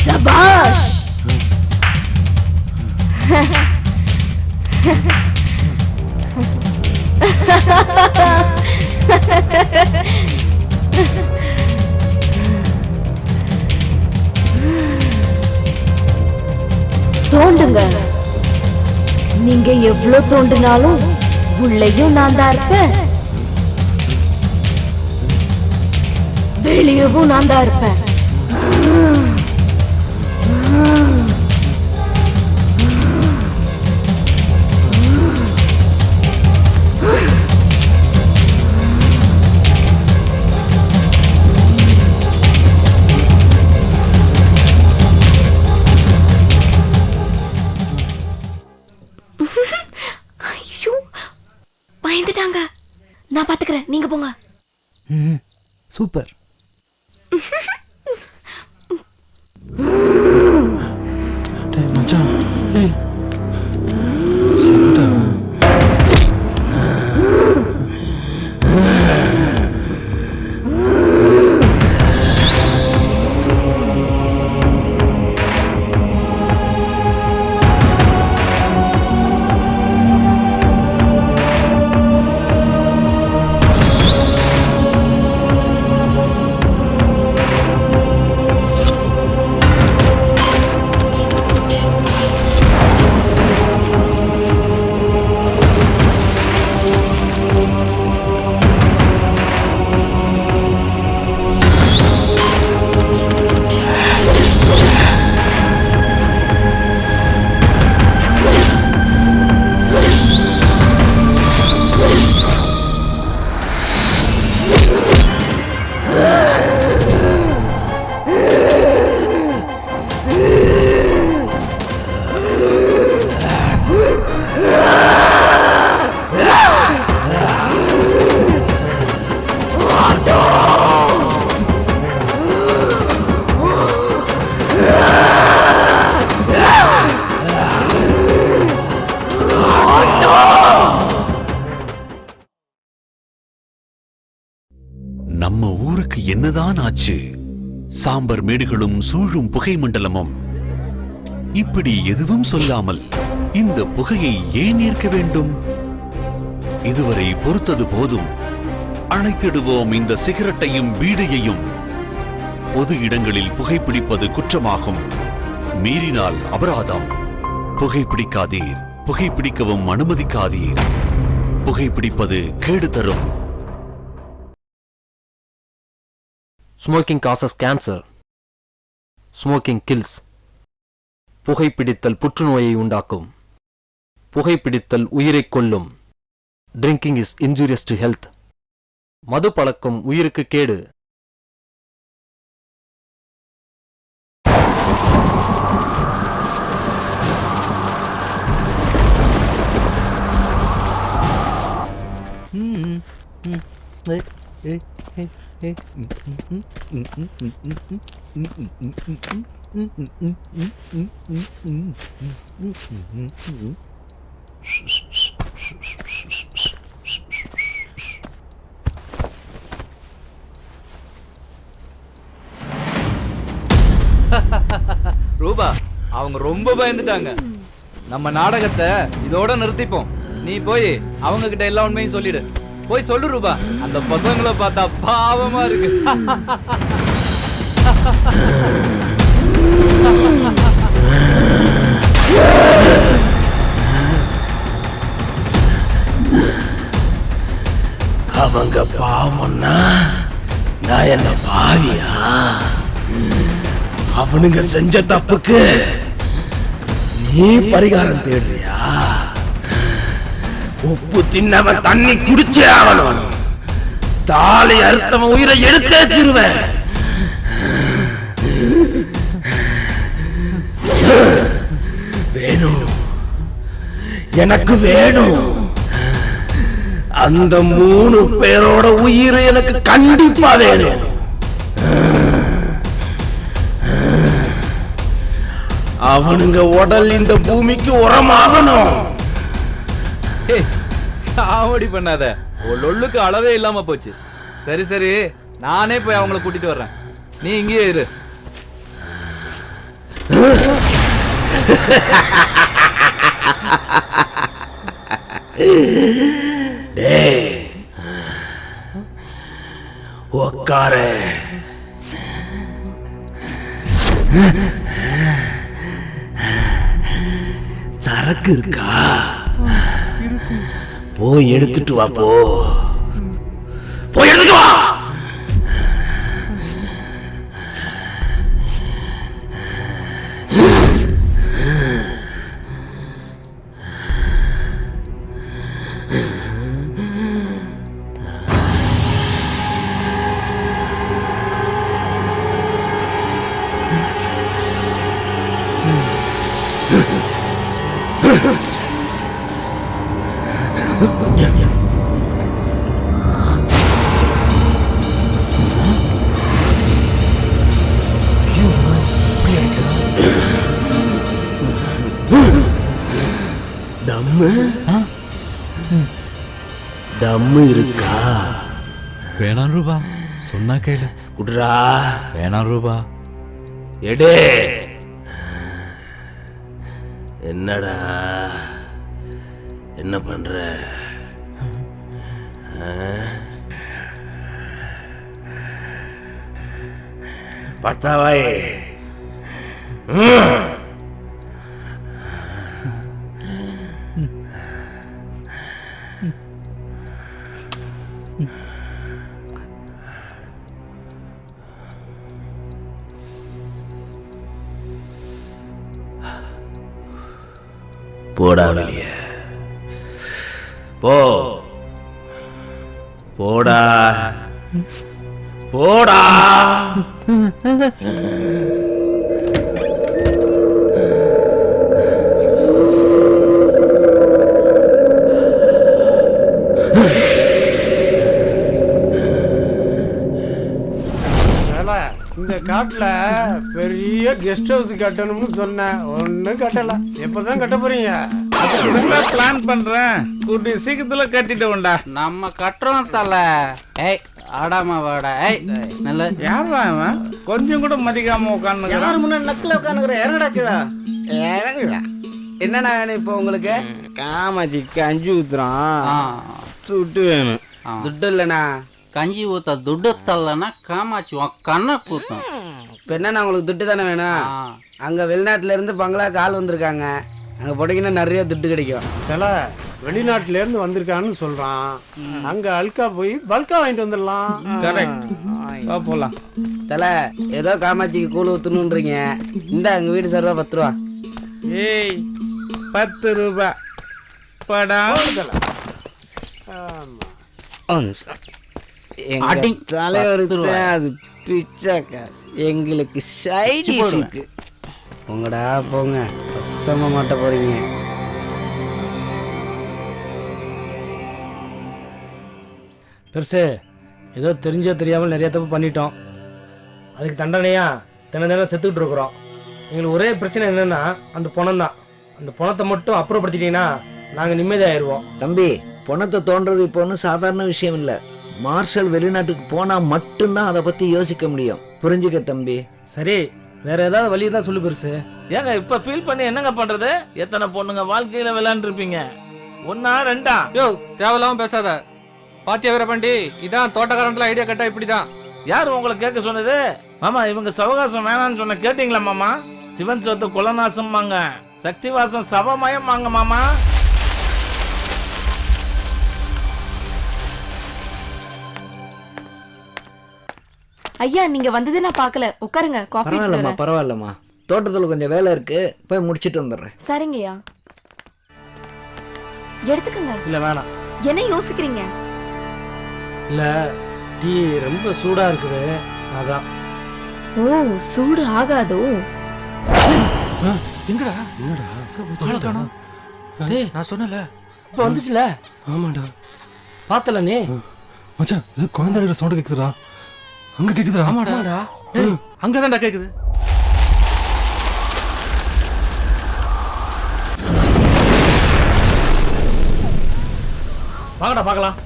சபாஷ். தோண்டுங்க. நீங்க எவ்வளவு தோண்டினாலும் உள்ளேயும் நான் தான் இருப்பேன், வெளியவும் நான் தான் இருப்பேன். பயந்துட்டாங்க. நான் பாத்துக்கிறேன், நீங்க போங்க. சூப்பர். மச்சான் உனக்கு என்னதான் ஆச்சு? சாம்பர் மேடுகளும் சூழும் புகை மண்டலமும் இப்படி எதுவும் சொல்லாமல் இந்த புகையை ஏன் ஏற்க வேண்டும்? இதுவரை பொறுத்தது போதும். அணைத்திடுவோம் இந்த சிகரெட்டையும் பீடியையும். பொது இடங்களில் புகைப்பிடிப்பது குற்றமாகும். மீறினால் அபராதம். புகைப்பிடிக்காதீர். புகைப்பிடிக்கவும் அனுமதிக்காதீர். புகைப்பிடிப்பது கேடு தரும். Smoking causes cancer. Smoking kills. புகைப்பிடித்தல் புற்றுநோயை உண்டாக்கும். புகைப்பிடித்தல் உயிரைக் கொல்லும். Drinking is injurious to health. மது பழக்கம் உயிருக்கு கேடு. ரூபா, அவங்க ரொம்ப பயந்துட்டாங்க. நம்ம நாடகத்தை இதோட நிறுத்திப்போம். நீ போய் அவங்க கிட்ட எல்லா உண்மையும் சொல்லிடு. போய் சொல்லு ரூபா. அந்த பசங்களை பார்த்தா பாவமா இருக்கு. அவங்க பாவம்னா நான் என்ன பாவியா? அவனுங்க செஞ்ச தப்புக்கு நீ பரிகாரம் தேடுறியா? உப்பு தின்னவன் தண்ணி குடிச்சே ஆகணும். தாலி அறுத்தவன் உயிரை எடுத்தே தீருவேன். வேணும், எனக்கு வேணும். அந்த 3 பேரோட உயிர் எனக்கு கண்டிப்பா வேணும். அவனுங்க உடல் இந்த பூமிக்கு உரமாகணும். காமெடி பண்ணாத. லொல்லுக்கு அளவே இல்லாம போச்சு. சரி சரி, நானே போய் அவங்கள கூட்டிட்டு வர்றேன். நீ இங்கேயே இரு. டேய், உக்காரு. சரக்கு இருக்கா? போய் எடுத்துட்டு வா. போய் எடுத்துட்டு வா. தம்மு இருக்கா? வேணாம் ரூபா, சொன்னா கேளு. குடுறா. வேணாம் ரூபா. எடே. என்னடா என்ன பண்ற? பத்தாவாய். போடா வெளியே. போடா போடா. இந்த காட்டுல பெரிய கெஸ்ட் ஹவுஸ் கட்டணும்னு சொன்னேன். ஒன்னும் கட்டல. எப்பதான் கட்ட போறீங்க? பிளான் பண்றேன். கூட்டி சீக்கிரத்துல கட்டிட்டோம்டா. நம்ம கட்டுறோம் தல. ஏய், ஆடாம வாடா ஏய் நல்ல யாரா அவன் கொஞ்சம் கூட மதிக்காம உட்காந்து யாரு முன்னாடி நக்கல உட்காந்துக்கிற இறங்கடா கீழே இறங்குடா என்னண்ணா வேணும் இப்போ உங்களுக்கு காமாச்சிக்கு கஞ்சி ஊத்துறான் துட்டு வேணும் துட்டு இல்லைண்ணா கஞ்சி ஊத்த துட்டு தரலன்னா காமாச்சி உன் கண்ணை கூத்தும். இப்போ என்னண்ணா உங்களுக்கு துட்டு தானே வேணும் அங்கே வெளிநாட்டுல இருந்து பங்களாக்கு ஆள் வந்திருக்காங்க அங்கே போட்டிங்கன்னா நிறைய துட்டு கிடைக்கும். தலை வெளிநாட்டுல இருந்து வந்திருக்கான்னு சொல்றான். அங்க அல்கா போய் பல்கா வாங்கிட்டு வந்துடலாம். கரெக்ட் போகலாம். தலை ஏதோ காமாட்சிக்கு கூழ் ஊற்றணுன்றீங்க. இந்த எங்கள் வீடு சார்பா 10 ரூபா. ஏய் 10 ரூபா படா. தலைவருக்கு அது பிச்சை காசு, எங்களுக்கு சைடிஷுக்கு. உங்கடா போங்க, பசங்க மாட்ட போறீங்க. பெருசு ஏதோ தெரிஞ்சோ தெரியாமல் நிறைய தப்பு பண்ணிட்டோம். அதுக்கு தண்டனையா தினம் செத்துக்கிட்டு இருக்கிறோம். எங்களுக்கு ஒரே பிரச்சனை என்னன்னா அந்த பணம் தான். அந்த பணத்தை மட்டும் அப்புறப்படுத்திட்டீங்கன்னா நாங்கள் நிம்மதியாயிருவோம். தம்பி, பணத்தை தோன்றது இப்போ ஒன்றும் சாதாரண விஷயம் இல்லை. மார்ஷல் வெளிநாட்டுக்கு போனால் மட்டும்தான் அதை பற்றி யோசிக்க முடியும். புரிஞ்சுக்க தம்பி. சரி, வேற ஏதாவது வழி தான் சொல்லு பெருசு. ஏங்க இப்ப ஃபீல் பண்ணி என்னங்க பண்றது? எத்தனை பொண்ணுங்க வாழ்க்கையில விளையாண்டுருப்பீங்க. 1 2 யோ தேவையில்லாம பேசாத. பாத்தியா வீரபாண்டி, இதான் தோட்டக்காரன்ல ஐடியா கட்டா இப்படிதான். யார் உங்களை கேட்க சொன்னது? மாமா இவங்க சவகாசம் வேணான்னு சொன்ன கேட்டீங்களா மாமா? சிவன் சொத்து குலநாசம்மாங்க, சக்தி வாசம் சவமயமாங்க மாமா. ஐயா நீங்க வந்தது நான் பார்க்கல. உட்காருங்க, காபி பரவாயில்லம்மா பரவாயில்லம்மா, தோட்டத்தில் கொஞ்சம் வேலை இருக்கு, போய் முடிச்சிட்டு வந்துடுறேன். சரிங்கய்யா, எடுத்துக்கங்க. இல்லை வேணாம். என்ன யோசிக்கிறீங்க? இல்லை, டீ ரொம்ப சூடா இருக்குது, அதான். ஓ, சூடு ஆகாதோ? எங்கடா காணோம். டேய் நான் சொன்னல இப்போ வந்துச்சுல. ஆமாடா, பார்த்தல நீ. மச்சான் இது குழந்தை அழுகிற சவுண்ட் கேக்குதுடா. அங்க கேக்குதுடா. ஆமாடா, ஏய் அங்கதான்டா கேக்குது. வாங்கடா பார்க்கலாம்.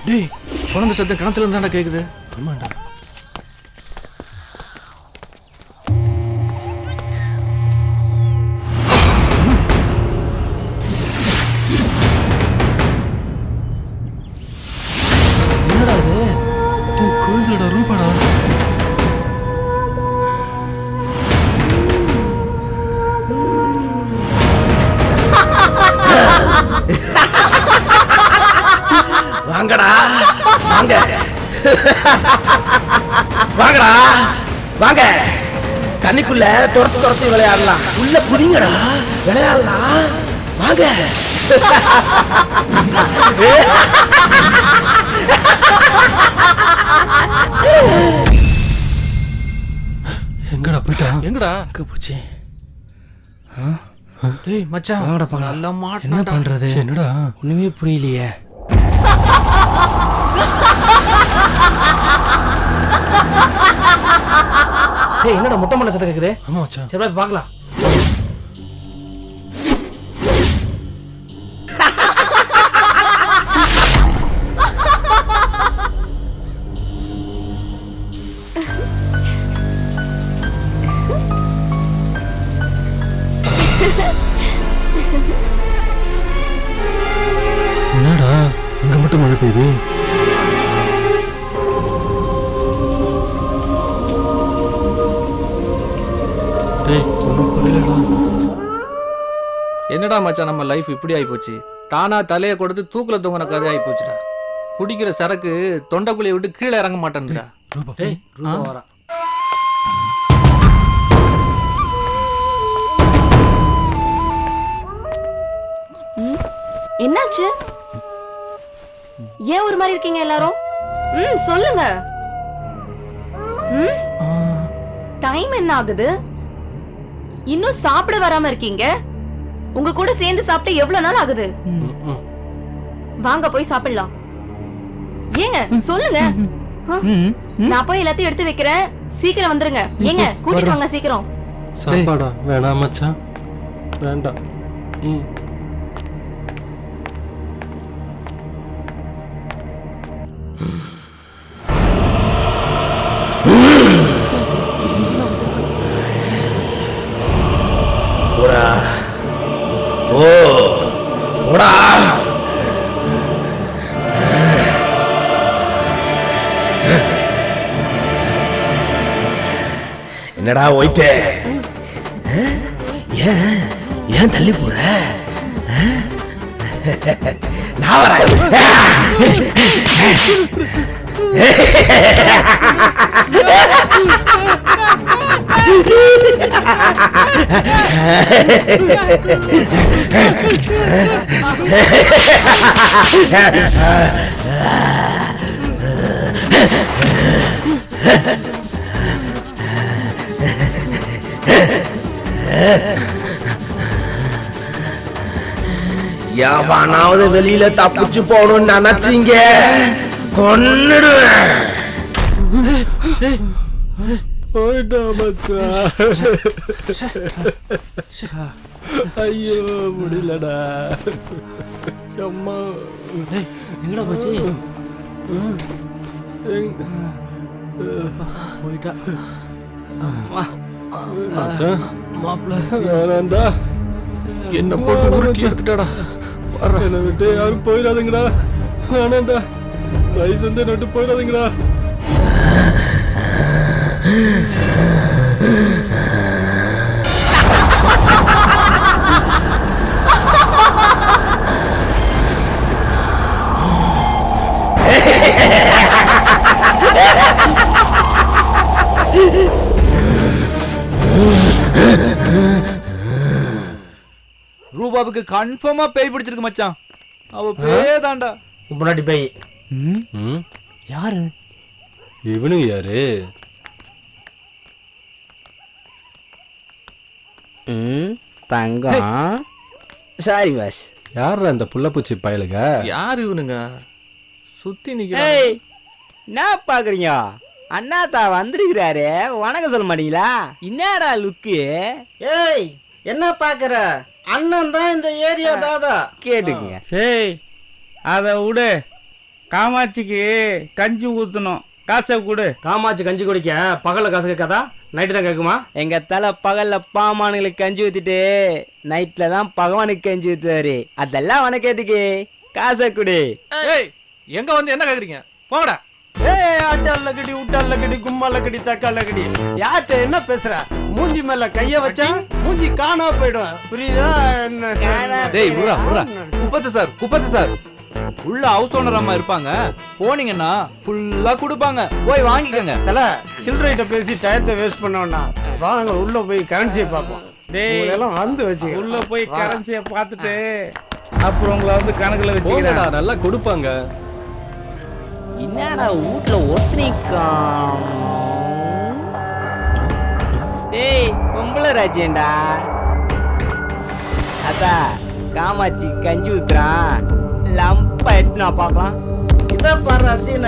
டேய் குழந்தை சத்தம் கிணத்துல இருந்தாண்டா கேக்குது. ஆமாடா. என்னடா இது? குழந்தைடா, ரூபாடா. வாங்கடா வாங்க, வாங்கடா வாங்க, தண்ணிக்குள்ள துரத்து விளையாடலாம். உள்ள புரிங்கடா, விளையாடலாம் வாங்க. எங்கடா போயிட்டா? எங்கடா போச்சு? டேய் மச்சான், வாங்கடா பார்க்கலாம். நல்ல மாட்டா. என்ன பண்றது? என்னடா ஒண்ணுமே புரியலையே. டேய் என்னடா முட்டை மண்ண சத்தம் கேக்குது? ஆமா மச்சான். சரி போய் பார்க்கலாம். என்னடா இங்க மட்டும் மழை பெய்யுது? என்னடா மச்சான், நம்ம லைஃப் இப்படி ஆகி போச்சு. தானா தலையை கொடுத்து தூக்குல தொங்கின கதை ஆகி போச்சுடா. குடிக்கிற சரக்கு தொண்டைக்குழியை விட்டு கீழே இறங்க மாட்டேன்டா. டேய் ரூபா வரா. என்னாச்சு? ஏன் ஒரு மாதிரி இருக்கீங்க எல்லாரும்? சொல்லுங்க. டைம் என்ன ஆகுது? இன்னும் சாப்பிட வராம இருக்கீங்க. உங்க கூட சேர்ந்து சாப்பிட்டு எவ்வளவு நாள் ஆகுது? வாங்க போய் சாப்பிடலாம். ஏங்க சொல்லுங்க. நான் போய் எல்லாத்தையும் எடுத்து வைக்கிறேன், சீக்கிரம் வந்துருங்க. ஏங்க கூட்டிட்டு வாங்க சீக்கிரம். சாப்பாடா வேணாம் மச்சான். வேண்டாம். ம். போடா ஓ போடா. என்னடா போயிட்டு ஏன் தள்ளி போற? நான் வரேன். எவனாவது வெளியில தப்பிச்சு போகணும்னு நினைச்சீங்க கொன்னுடுவேன். போயிட்டா மச்சான். ஐயோ முடியலடா. அம்மா எங்கடா போச்சு? போயிட்டா. வேணாண்டா. என்ன போட்டு உருட்டி எடுத்துட்டாடா. என்னை விட்டு யாரும் போயிடாதுங்கடா. வேணாண்டா. தயவு செஞ்சு என்னை விட்டு போயிடாதுங்கடா. ரூபாவுக்கு கன்ஃபார்மா பேய் பிடிச்சிருக்கு மச்சான். அவ பேய் தான்டா. முன்னாடி பேய். யாரு இவனுங்க? யாரு? தங்கம். Sorry boss. யாரா இந்த புள்ளப்பூச்சி பயலுங்க? யார் இவனுங்க சுத்தி ஏய் நிக்கிறாங்க? என்ன பாக்குறீங்க? அண்ணாத்தா வந்திருக்கிறாரு, வணக்கம் சொல்ல மாட்டீங்களா? என்னடா லுக்கு? ஏய் என்ன பாக்குற? அண்ணன் தான் இந்த ஏரியா தாதா. கேட்டுக்குங்க. ஏய் அதை விடு. காமாட்சிக்கு கஞ்சி ஊற்றணும், காசை கொடு. காமாட்சி கஞ்சி குடிக்க பகல்ல காசு கேட்காதா? நைட்டு தான் கேட்குமா? எங்க தலை பகல்ல பாமானுங்களுக்கு கஞ்சி ஊத்திட்டு நைட்ல தான் பகவானுக்கு கஞ்சி ஊத்துவாரு. அதெல்லாம் உனக்கு எதுக்கு? காசை கொடு. ஏய் எங்க வந்து என்ன கேக்குறீங்க? போங்கடா. ஏய் ஆட்டால கடி உட்டால கடி கும்மால கடி தக்கால கடி. யார்கிட்ட என்ன பேசுற? மூஞ்சி மேல கைய வச்சா மூஞ்சி காணாம போயிடும். புரியுதா? டேய் புரா புரா. குப்பத்து சார் உள்ள ஹவுஸ் ஓனர் அம்மா இருப்பாங்க. போனீங்கன்னா ஃபுல்லா கொடுப்பாங்க, போய் வாங்கிக்கோங்க. தல சில்லறைட்ட பேசி டயத்தை வேஸ்ட் பண்ணோம்னா வாங்க உள்ள போய் கரன்சியை பார்ப்போம். டேய் எல்லாம் வந்து வச்சு உள்ள போய் கரன்சியை பார்த்துட்டு அப்புறம் உங்களை வந்து கணக்குல வச்சுக்கிறேன். நல்லா கொடுப்பாங்க. என்னடா வீட்ல ஒத்துனிக்காம்? டேய் பொம்பளை ராஜேண்டா. அத்தா காமாட்சி கஞ்சி ஊத்துறான், லம்பா எட்டுனா பார்க்கலாம். இதான் பாரு ரசீன.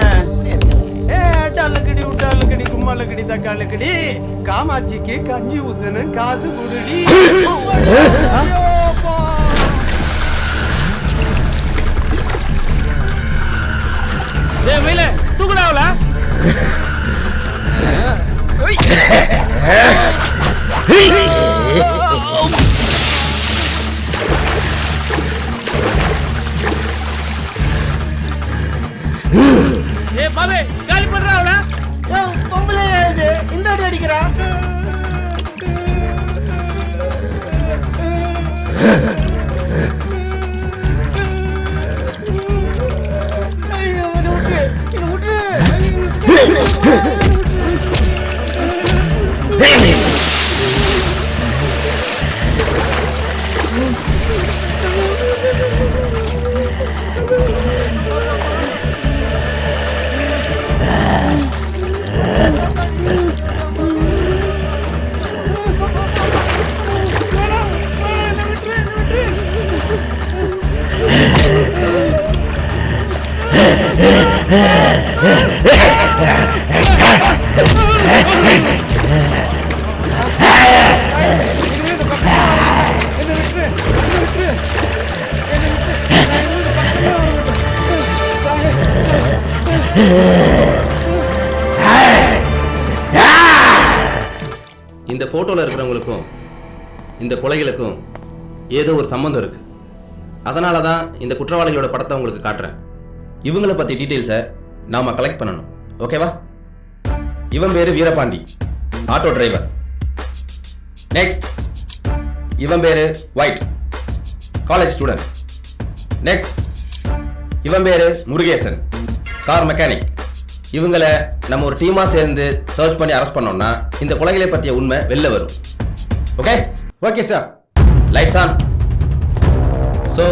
ஏ ஆட்டால கடி உட்டால கடி கும்மால கடி தக்கால கடி. காமாட்சிக்கு கஞ்சி ஊத்துன்னு காசு குடுடி. டேய் மயில தூக்குடாவல. ஏய் பாபே காலி பண்றாவல. பொம்பளை இது இந்த அடி அடிக்கிறா. இந்த போட்டோல இருக்கிறவங்களுக்கும் இந்த கொலைகளுக்கும் ஏதோ ஒரு சம்பந்தம் இருக்கு. அதனால தான் இந்த குற்றவாளிகளோட படத்தை உங்களுக்கு காட்டுறேன். இவங்கள பத்தி டீடைல்ஸை நாம கலெக்ட் பண்ணணும். ஓகேவா? இவன் பேரு வீரபாண்டி, ஆட்டோ டிரைவர். நெக்ஸ்ட் இவன் பேரு ஒயிட், காலேஜ் ஸ்டூடெண்ட். நெக்ஸ்ட் இவன் பேரு முருகேசன், கார் மெக்கானிக். இவங்களை நம்ம ஒரு டீமா சேர்ந்து சர்ச் பண்ணி அரெஸ்ட் பண்ணோம்னா இந்த கொலைகளை பற்றிய உண்மை வெளில வரும். Okay? Okay sir. Lights on. So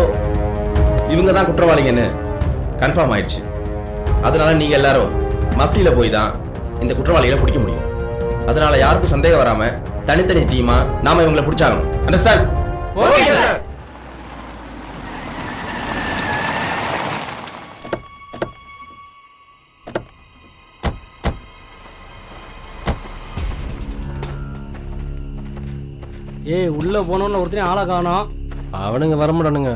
இவங்க தான் குற்றவாளிங்கன்னு கன்ஃபார்ம் ஆயிடுச்சு. அதனால நீங்க எல்லாரும் மஃப்டியில போய் தான் இந்த குற்றவாளிகளை பிடிக்க முடியும். அதனால யாருக்கும் சந்தேகம் வராம தனித்தனி டீமா நாம இவங்களை பிடிச்சாகணும். அண்டர்ஸ்டாண்ட்? Okay sir. ஏய் உள்ள போனோம்னு ஒருத்தனையும் ஆளை காணோம். அவனுங்க வரமாட்டானுங்க.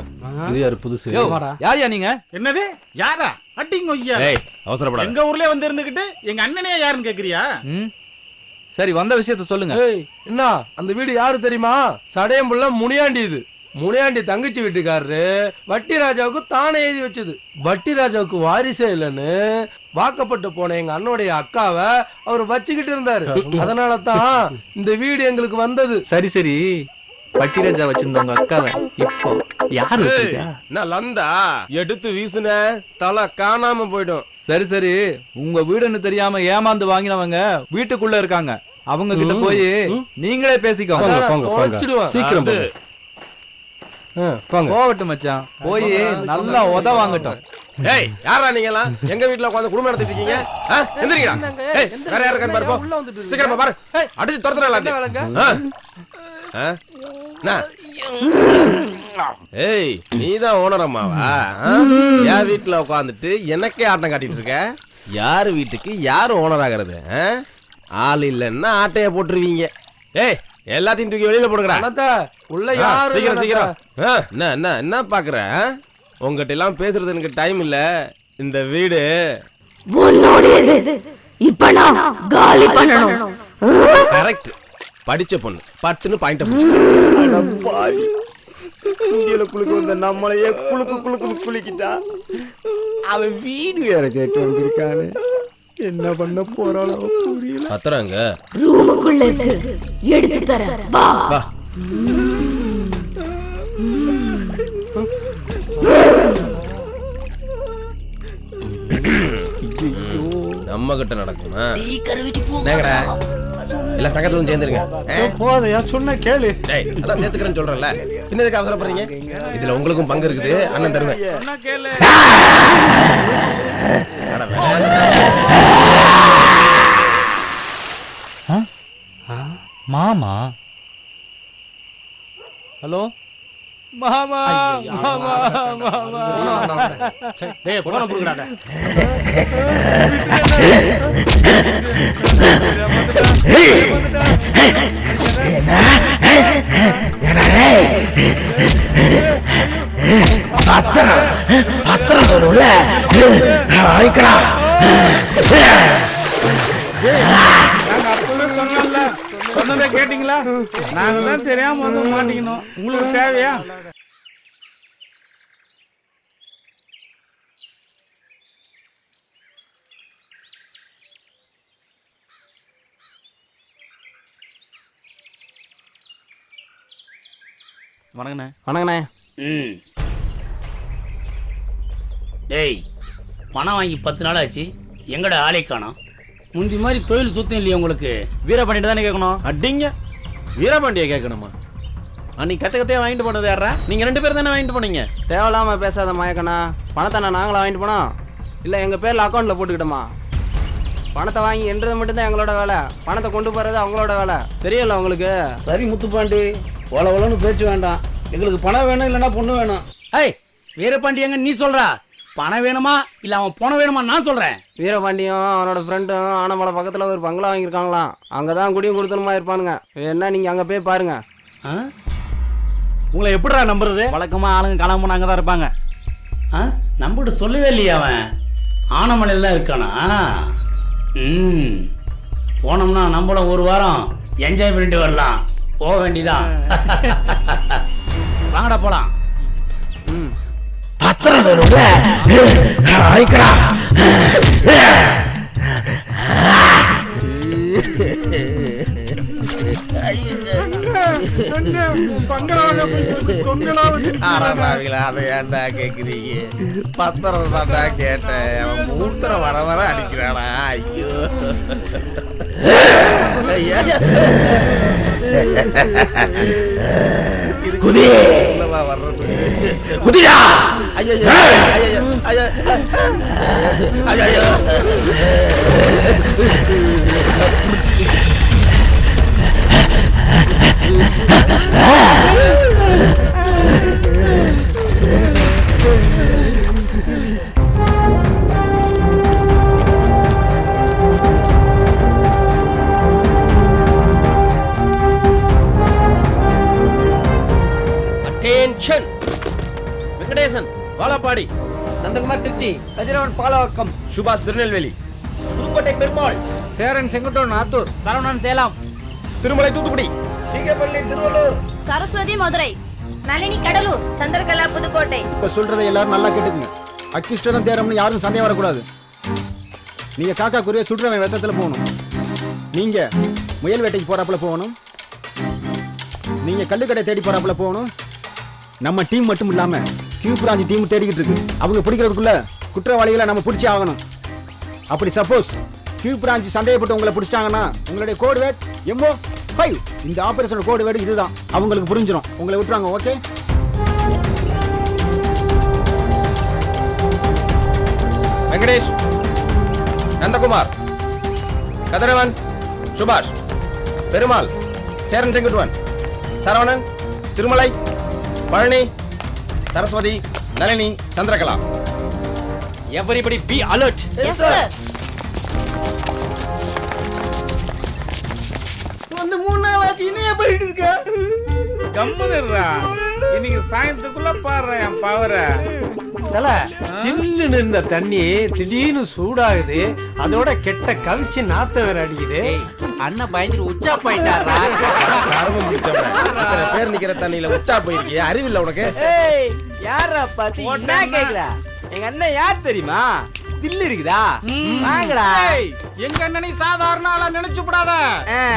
இது யாரு புதுசு? யாரையா நீங்க? என்னது யாரா? அட்டிங்க ஐயா. அவசரப்படாத. எங்க ஊர்லயே வந்து இருந்துகிட்டு எங்க அண்ணனே யாருன்னு கேக்குறியா? சரி, வந்த விஷயத்த சொல்லுங்க. ஏய் என்ன அந்த வீடு யாரு தெரியுமா? சடையம்புள்ள முனியாண்டி. இது முனியாண்டி தங்கச்சி வீட்டுக்காரரு வட்டி ராஜாவுக்கு தானே எழுதி வச்சது. வட்டி ராஜாவுக்கு வாரிசே இல்லைன்னு வாக்கப்பட்டு போன எங்க அண்ணனுடைய அக்காவை அவர் வச்சுக்கிட்டு இருந்தாரு. அதனால தான் இந்த வீடு எங்களுக்கு வந்தது. சரி சரி, பட்டிராஜா வச்சிருந்தவங்க அக்காவை இப்போ யாரு வச்சிருக்கா? நான் லந்தா எடுத்து வீசுன தலை காணாம போயிடும். சரி சரி, உங்க வீடுன்னு தெரியாம ஏமாந்து வாங்கினவங்க வீட்டுக்குள்ள இருக்காங்க. அவங்க கிட்ட போய் நீங்களே பேசிக்கோங்க. சீக்கிரம் போகட்டும் மச்சான், போய் நல்லா உத வாங்கட்டும். ஏய் யாரா நீங்க எல்லாம் எங்க வீட்ல உட்கார்ந்து குடும்பம் நடத்திட்டு இருக்கீங்க? எந்திரிங்கடா. ஏய் வேற யார இருக்கான்னு பாரு போ. சீக்கிரமா பாரு. அடிச்சு துரத்துறலாம். ஏய் நீதான் ஓனர் அம்மாவா? என் வீட்டுல உட்காந்துட்டு எனக்கே ஆட்டம் காட்டிட்டு இருக்க. யாரு வீட்டுக்கு யாரு ஓனர் ஆகிறது? ஆள் இல்லைன்னா ஆட்டைய போட்டுருவீங்க. ஏய் எல்லாத்தையும் தூக்கி வெளியில போடுங்கடா. உள்ள யாரு? சீக்கிரம் சீக்கிரம். என்ன என்ன பாக்குற? உங்ககிட்ட எல்லாம் பேசுறது எனக்கு டைம் இல்ல. இந்த வீடு உன்னோடது. இப்ப நான் காலி பண்ணணும். கரெக்ட். படிச்ச பொண்ணு பட்டுன்னு பாயிண்ட் பாவி குண்டியில குளுக்கு வந்த நம்மளையே குளுக்கு குளுக்குன்னு குளிக்கிட்டா. அவன் வீடு வேற கேட்டு வந்திருக்கானு. என்ன பண்ண போறாளோ புரியல. பத்திரங்க ரூமுக்குள்ள இருக்கு, எடுத்து தரேன். வா வா. நம்ம கிட்ட நடக்குமா? எல்லாம் சங்கத்துல சேர்ந்துருங்க. போதையா சொன்ன கேளு. அதான் சேர்த்துக்கிறேன்னு சொல்றேன்ல, இன்னதுக்கு அவசரப்படுறீங்க? இதுல உங்களுக்கும் பங்கு இருக்குது, அண்ணன் தருவேன். மாமா ஹலோ மாமா மாமா மாமா. டேய் போன புடுங்கடா. சொன்னதை கேட்டீங்களா? நாங்க தான் தெரியாம வந்து மாட்டிக்கணும். உங்களுக்கு தேவையா? வணக்கண்ணே. வணக்கண்ணே. டேய் பணம் வாங்கி 10 நாள் ஆச்சு, எங்கட ஆளை காணோம். முந்தி மாதிரி தொழில் சுத்தம் இல்லையா உங்களுக்கு? வீரபாண்டி தானே கேட்கணும். அடிங்க வீரபாண்டியை கேட்கணுமா? அன்னைக்கு கத்தையே வாங்கிட்டு போனது யாரா? நீங்க 2 பேரும் தானே வாங்கிட்டு போனீங்க. தேவையில்லாம பேசாத மயக்கண்ணா. பணத்தை நாங்களா வாங்கிட்டு போனோம், இல்லை எங்கள் பேரில் அக்கௌண்ட்டில் போட்டுக்கிட்டோமா? பணத்தை வாங்கி என்றது மட்டும்தான் எங்களோட வேலை, பணத்தை கொண்டு போகிறது அவங்களோட வேலை. தெரியல உங்களுக்கு? சரி முத்துப்பாண்டி, ஒலன்னு பேச்சு வேண்டாம். எங்களுக்கு பணம் வேணும், இல்லைன்னா பொண்ணு வேணும். ஏய் வீரபாண்டி எங்க நீ சொல்றா? பணம் வேணுமா இல்ல அவன் பணம் வேணுமா நான் சொல்றேன். வீரபாண்டியும் அவனோட ஃப்ரெண்டும் ஆனமலை பக்கத்தில் ஒரு பங்களா வாங்கியிருக்காங்களாம். அங்கே தான் குடியும் கொடுத்தனுமா இருப்பானுங்க. என்ன நீங்கள் அங்கே போய் பாருங்க. உங்களை எப்படிடா நம்புறது? வழக்கமாக ஆளுங்க காணாம அங்கே தான் இருப்பாங்க. நம்மகிட்ட சொல்லவே இல்லையா அவன்? ஆனமலையில் தான் இருக்கானா? போனோம்னா நம்மளும் ஒரு வாரம் என்ஜாய் பண்ணிட்டு வரலாம். போக வேண்டிதான். வாங்கடா போலாம். பத்திரம் வேணும்ல வாங்கிக்கிறா. அதை ஏன்டா கேக்குறீங்க? பத்திரம் தான்டா கேட்டேன். அவன் மூத்திரம் வர வர அடிக்கிறானா? ஐயோ குதி வர்றது குதிடா. ஐயோ ஐயோ ஐயோ அட்டென்ஷன். வெங்கடேசன் வாழப்பாடி, நந்தகுமார் திருச்சி, கதிரவன் பாலவாக்கம், சுபாஷ் திருநெல்வேலி, புதுக்கோட்டை பெருமாள், சேரன் செங்குட்டோன் ஆத்தூர், சரவணன் சேலம், திருமலை தூத்துக்குடி, சீங்கப்பள்ளி திருவள்ளூர், சரஸ்வதி மதுரை, நளினி கடலூர், சந்திரகலா புதுக்கோட்டை. இப்ப சொல்றதை எல்லாரும் நல்லா கேட்டுக்குங்க. அக்கிஷ்டம் தான் தேரம்னு யாரும் சந்தேகம் வரக்கூடாது. நீங்க காக்கா குருவிய சுடுறவன் விஷத்துல போகணும். நீங்க முயல் வேட்டைக்கு போறாப்புல போகணும். நீங்க கல்லுக்கடை தேடி போறாப்புல போகணும். நம்ம டீம் மட்டும் இல்லாம கியூ பிராஞ்ச் டீம் தேடிக்கிட்டு இருக்கு. அவங்க பிடிக்கிறதுக்குள்ள குற்றவாளிகளை நம்ம பிடிச்சி ஆகணும். அப்படி சப்போஸ் கியூ பிராஞ்ச் சந்தேகப்பட்டு உங்களை பிடிச்சிட்டாங்கன்னா உங்களுடைய கோடு வேர்ட் MO5. இந்த ஆபரேஷனோட கோடு வேர்டு இதுதான். அவங்களுக்கு புரிஞ்சிடும். உங்களை விட்டுறாங்க. Okay. Venkatesh, Nandakumar, Kathiravan, Subash, Perumal, Cheran Senguttuvan, Saravanan, Thirumalai, Palani, Saraswathi, Nalini, Chandrakala. Everybody be alert. Yes sir. வந்து 3 நாள் ஆச்சு, இன்னும் போயிட்டு இருக்க. கம்முனுறா, இன்னைக்கு சாயந்தரத்துக்குள்ள பாடுற என் பவரை. தல சில்லுன்னு இருந்த தண்ணி திடீர்னு சூடாகுது. அதோட கெட்ட கவிச்சு நாத்த வேற அடிக்குது. அண்ணன் பயந்துட்டு உச்சா போயிட்டாரா? பேர் நிக்கிற தண்ணியில உச்சா போயிருக்கிய, அறிவில்லை உனக்கு? யாரா பாத்தி என்ன கேக்குறா? எங்க அண்ணன் யார் தெரியுமா? தில்லு இருக்குதா? வாங்கடா. எங்க அண்ணனை சாதாரண ஆளா நினைச்சு விடாத.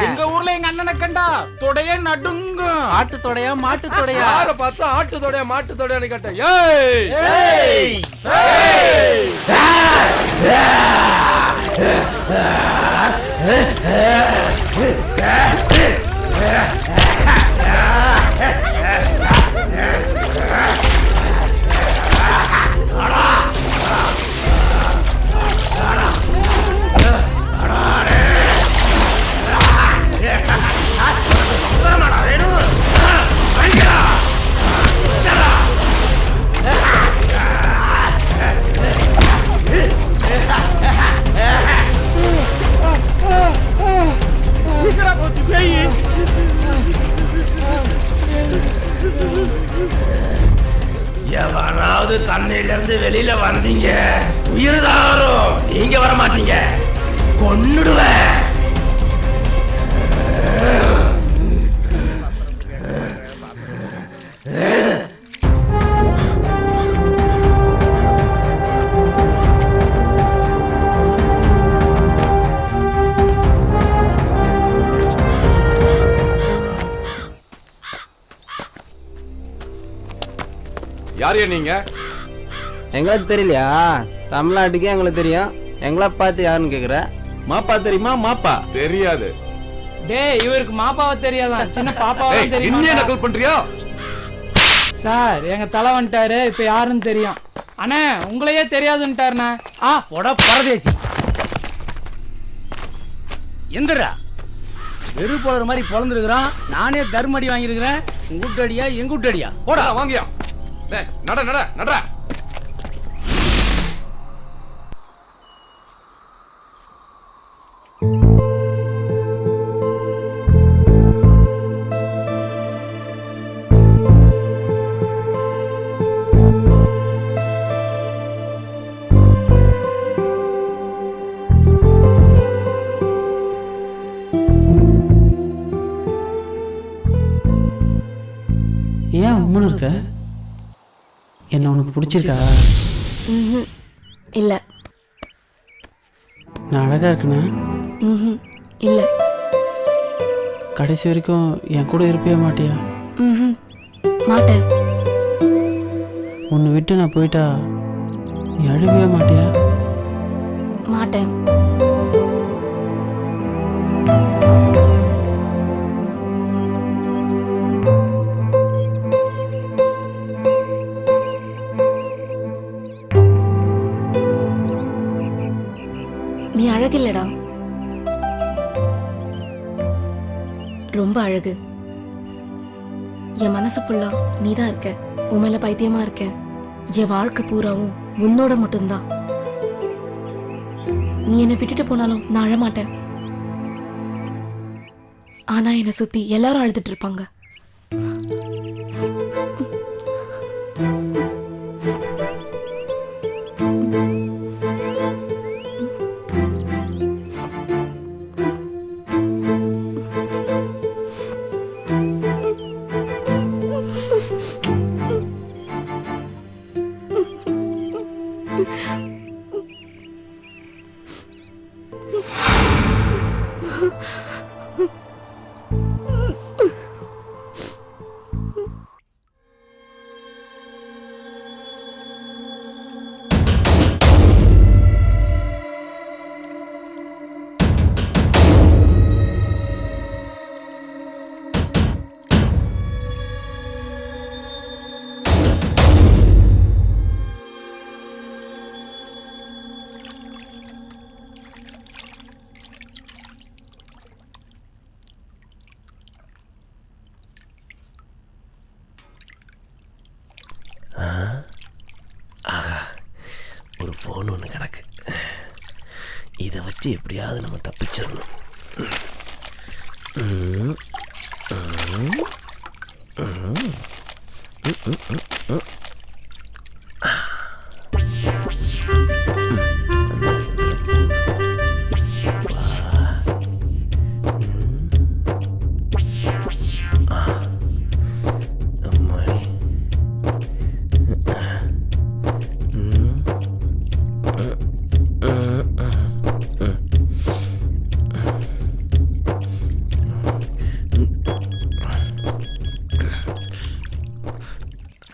எங்க ஊர்ல எங்க அண்ணனை கண்டா தொடைய நடுங்கும். ஆட்டு தொடையா மாட்டு தொடையா? யார பார்த்தா ஆட்டு தொடையா மாட்டு தொடையான்னு கேட்டேன். ஏய் ஏய் எவனாவது தண்ணியில இருந்து வெளியில வந்தீங்க, உயிர்தாரும். நீங்க வர மாட்டீங்க, கொன்னுடுவேன். யாரையா நீங்க? எங்களுக்கு தெரியலையா? தமிழ்நாட்டுக்கே எங்களுக்கு தெரியும். எங்களை பார்த்து யாருன்னு கேக்குற? மாப்பா தெரியுமா? மாப்பா தெரியாது. டேய், இவருக்கு மாப்பாவை தெரியாதா? சின்ன பாப்பாவை தெரியும். இன்னே நக்கல் பண்றியா? சார், எங்க தலை வந்துட்டாரு. இப்ப யாருன்னு தெரியும். அண்ணே, உங்களையே தெரியாதுன்னுட்டாருண்ணே. போட பரதேசி. எந்திரா, வெறு போடுற மாதிரி பொழந்துருக்குறான். நானே தர்மடி வாங்கியிருக்கிறேன். உங்கூட்டடியா எங்கூட்டடியா? போடா வாங்கியா. நட நட நட. ஏன் உம்முன்னு இருக்க? என்ன உனக்கு பிடிச்சிருக்கா? இல்ல. நான் அழகா இருக்கேனா? இல்ல. கடைசி வரைக்கும் என் கூட இருப்பியா மாட்டியா? மாட்டேன். உன்னை விட்டு நான் போயிட்டா நீ அழுவியா மாட்டியா? மாட்டேன். நீ அழகில்லடா, ரொம்ப அழகு. என் மனசு ஃபுல்லா நீதான் இருக்க. உன் மேல பைத்தியமா இருக்கேன். என் வாழ்க்கை பூராவும் உன்னோட மட்டும்தான். நீ என்னை விட்டுட்டு போனாலும் நான் அழமாட்டேன். ஆனா என்னை சுத்தி எல்லாரும் அழுதுட்டு இருப்பாங்க. ஆஹா, ஒரு ஃபோன் ஒன்று கிடக்கு. இதை வச்சு எப்படியாவது நம்ம தப்பிச்சிடணும்.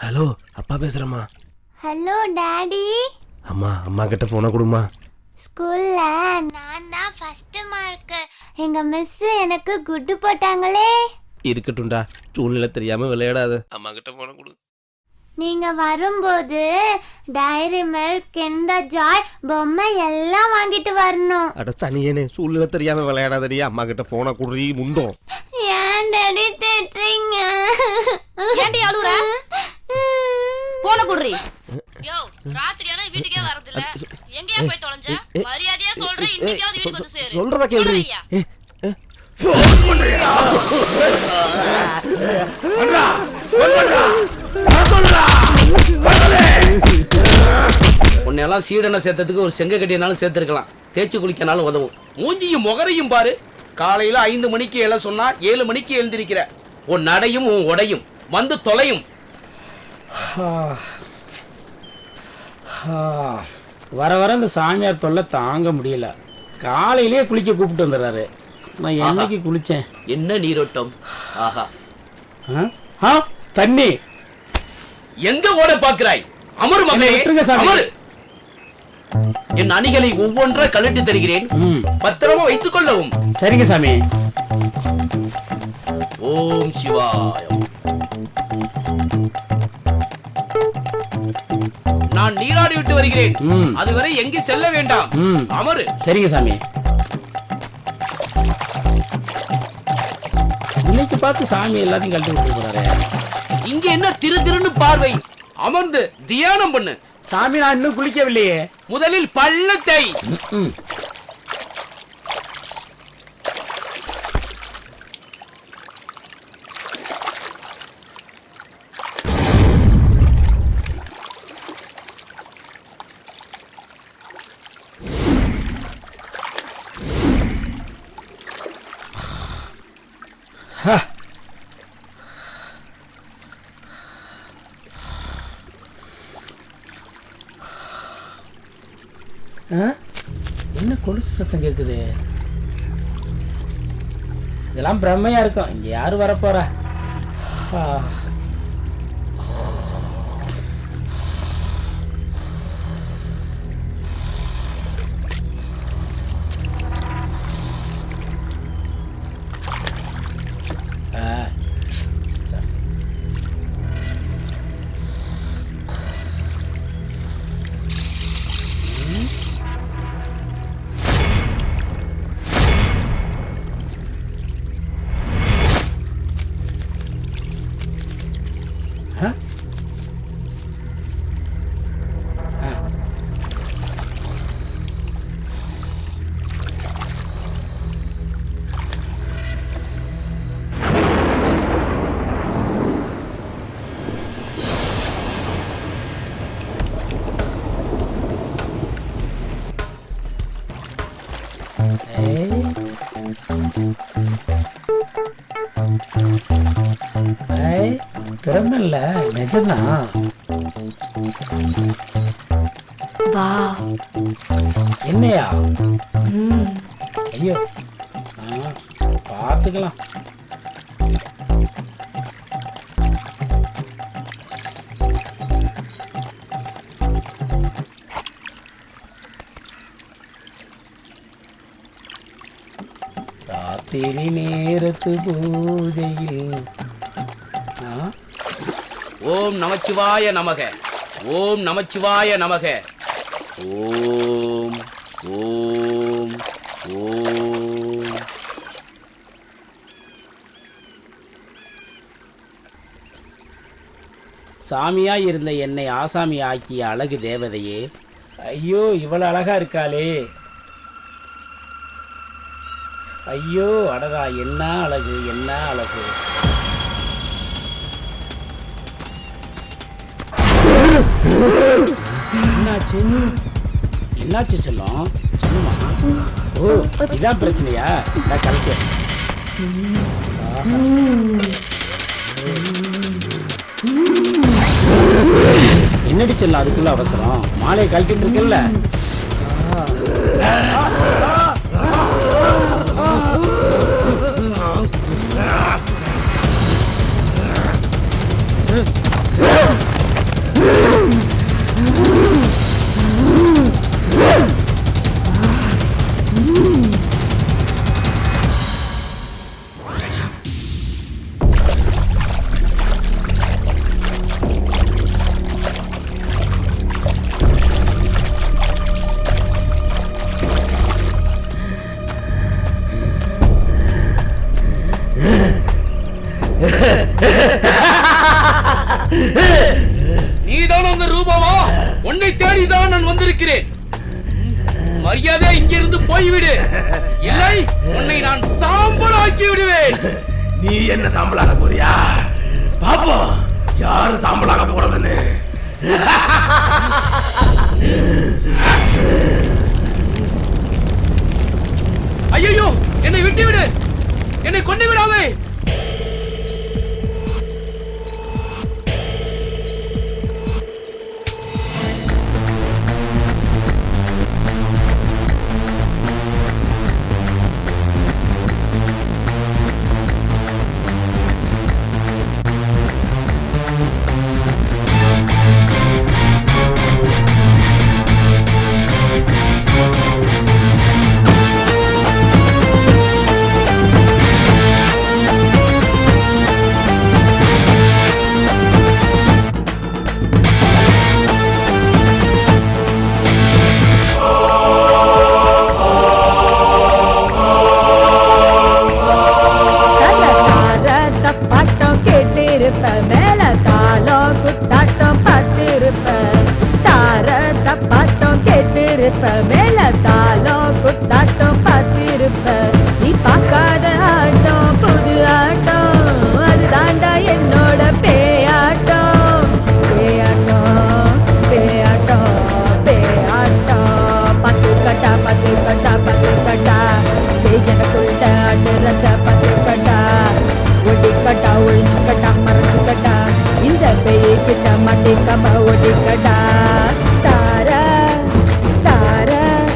ஹலோ, அப்பா பேசுறேம்மா. Hello daddy. அம்மா, அம்மா கிட்ட போனை கொடுமா. ஸ்கூல்ல நான் தான் ஃபர்ஸ்ட் மார்க். எங்க மிஸ் எனக்கு குட்டு போட்டாங்களே. இருக்கட்டும்டா, சூழ்நிலை தெரியாம விளையாடாத. அம்மா கிட்ட போனை கொடு. நீங்க வரும்போது டைரி மில்க், கிண்டர் ஜாய், பொம்மை எல்லாம் வாங்கிட்டு வரணும். அட சனியனே, சூழ்நிலை தெரியாம விளையாடாதடி. அம்மா கிட்ட போனை குடுறி முண்டோம். ஏன் டாடி திட்டுறீங்க? ஏன்டி அழுகுற? போன குடுறி. யோ, ராத்திரியானா வீட்டுக்கே வரது இல்ல. எங்கயா போய் தொலைஞ்ச? மரியாதையா சொல்றேன், இன்னைக்காவது வீட்டுக்கு வந்து சேரு. சொல்றத கேளுடி. உன்னையெல்லாம் சீடனை சேர்த்ததுக்கு ஒரு செங்க கட்டியனாலும் சேர்த்துருக்கலாம். தேய்ச்சி குளிக்கனாலும் உதவும். மூஞ்சியும் முகரையும் பாரு. காலையில 5 மணிக்கு எழ சொன்னா 7 மணிக்கு எழுந்திருக்கிற. உன் நடையும் உன் உடையும் வந்து தொலையும். வர வர இந்த சாமியார் தொல்லை தாங்க முடியல. காலையிலேயே குளிக்க கூப்பிட்டு வந்துடுறாரு. நான் என்னைக்கு குளிச்சேன்? என்ன நீரோட்டம்! ஆஹா, தண்ணி எங்க ஓட பாக்குறாய்? அமரு மகளே, அமரு. என் அணிகளை ஒவ்வொன்றா கழட்டி தருகிறேன், பத்திரமா வைத்துக் கொள்ளவும். சரிங்க சாமி. ஓம் சிவாயம். நான் நீராடி விட்டு வருகிறேன். அதுவரை எங்கு செல்ல வேண்டாம். அமரு. சரிங்க சாமி. இன்னைக்கு பார்த்து சாமி எல்லாத்தையும் கழட்டி விட்டு போறாரு. இங்க என்ன திரு திருன்னு பார்வை? அமர்ந்து தியானம் பண்ணு. சாமி, நான் இன்னும் குளிக்கவில்லையே. முதலில் பள்ளத்தை. என்ன கொலுசு சத்தம் கேட்குது? இதெல்லாம் பிரம்மையா இருக்கும். இங்க யாரு வரப்போறா? பிரம்மல்ல, நிஜம்தான். வா. என்னையா? ஐயோ, பார்த்துக்கலாம். ராத்திரி நேரத்து பூஜையில். ஓம் நமச்சிவாய நமக. ஓம் நமச்சிவாய நமக. ஓம் ஓம் ஓம். சாமியா இருந்த என்னை ஆசாமி ஆக்கிய அழகு தேவதையே. ஐயோ, இவ்வளவு அழகா இருக்காளே. ஐயோ, அடடா, என்ன அழகு, என்ன அழகு. என்னாச்சு? என்னாச்சு செல்லம்? சொல்லுமா. ஓ, இதான் பிரச்சனையா? நான் கலக்க. என்னடி செல்லம் அதுக்குள்ள அவசரம்? மாலையை கழட்டிட்டு இருக்குல்ல. நீதான் அந்த ரூபாவா? உன்னை தேடிதான் நான் வந்திருக்கிறேன். மரியாதை இங்கிருந்து போய்விடு, இல்லை உன்னை நான் சாம்பல் ஆக்கி விடுவேன். நீ என்ன சாம்பலாக போறியா? பாப்போம் யாரு சாம்பலாக போறதுன்னு. ஐயோ, என்னை விட்டு விடு, என்னை கொண்டு விடாதே. Mati kama odi kada tara tara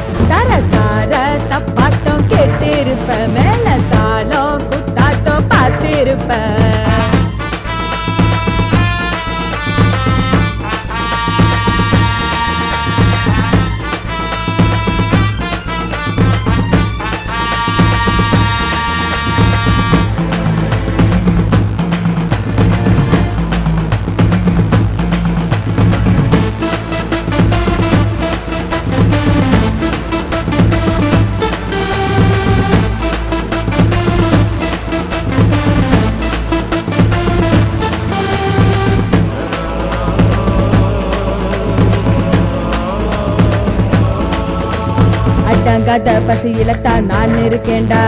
அடங்காத பசியிலத்தான் நான் இருக்கேன்டா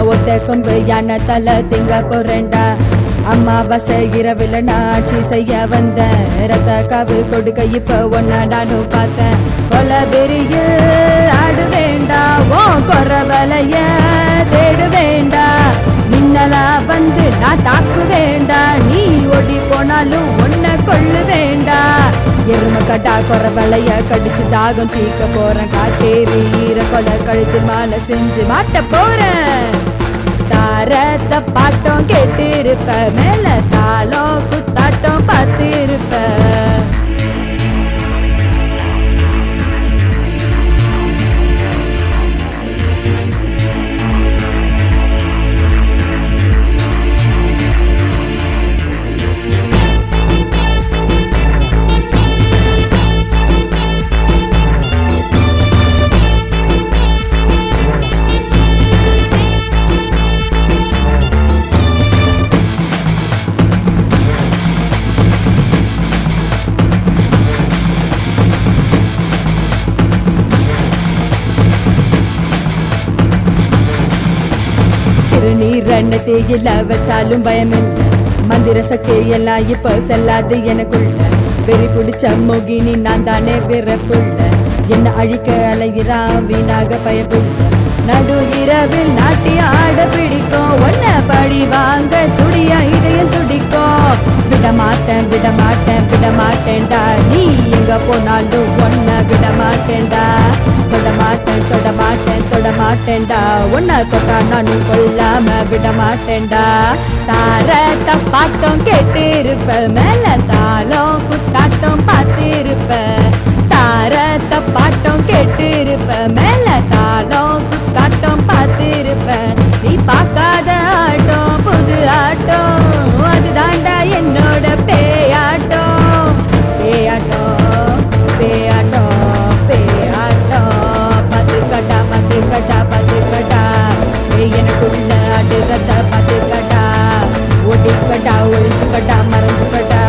ஒத்த கொம்பு யானை தலை திங்க போறேன்டா அம்மாவாசை இரவில் நாட்சி செய்ய வந்தேன் ரத்த காவு கொடுக்க இப்ப ஒன்ன நானும் பார்த்தேன் கொல பெரியில் ஆடு வேண்டா ஓ கொற வலைய தேடு வேண்டா மின்னலா வந்து நான் தாக்கு வேண்டா நீ ஓடி போனாலும் ஒன்ன கொள்ளு வேண்டா எரும கட்டா கொற வலைய கடிச்சு தாகம் தீக்க போறேன் காட்டேரி ஈர கொலை கழுத்து மாலை செஞ்சு மாட்ட போறேன் தாரத்த பாட்டம் கேட்டு இருப்ப மேல தாளம் குத்தாட்டம் பார்த்து இருப்ப நீர் தேயில வச்சாலும் பயமில்ல மந்திர சக்தி எல்லாம் இப்ப செல்லாது எனக்குள்ள வெறி பிடிச்ச மோகினி நான் தானே பிறப்புள்ள என்ன அழிக்க அலைகிறான் வீணாக பயப்புள்ள நடு இரவில் நாட்டி ஆட பிடிக்கும் ஒன்ன பழி வாங்க துடியா இடையும் துடிக்கும் விடமாட்டேன் விடமாட்டேன் விடமாட்டேன்டா நீ எங்க போனாலும் ஒன்ன விடமாட்டேன்டா தொடமாட்டேன் தொடமாட்டேன் தொடமாட்டேன்டா உன்னை தொட்டா நானும் கொல்லாம விடமாட்டேன்டா தாரத்த பாட்டம் கேட்டு இருப்ப மேல தாளம் குத்தாட்டம் பார்த்து இருப்ப தாரத்த பாட்டம் கேட்டு இருப்ப மேல தாளம் குத்தாட்டம் பார்த்து இருப்ப நீ பார்க்காத ஆட்டம் புது ஆட்டம் அதுதாண்டா என்னோட பேயாட்டம் பேயாட்டம் பேயாட்டம் எனக்குள்ள அடுறத பாத்துக்கடா ஓடிக்கடா ஒழிச்சுக்கடா மறைஞ்சுக்கடா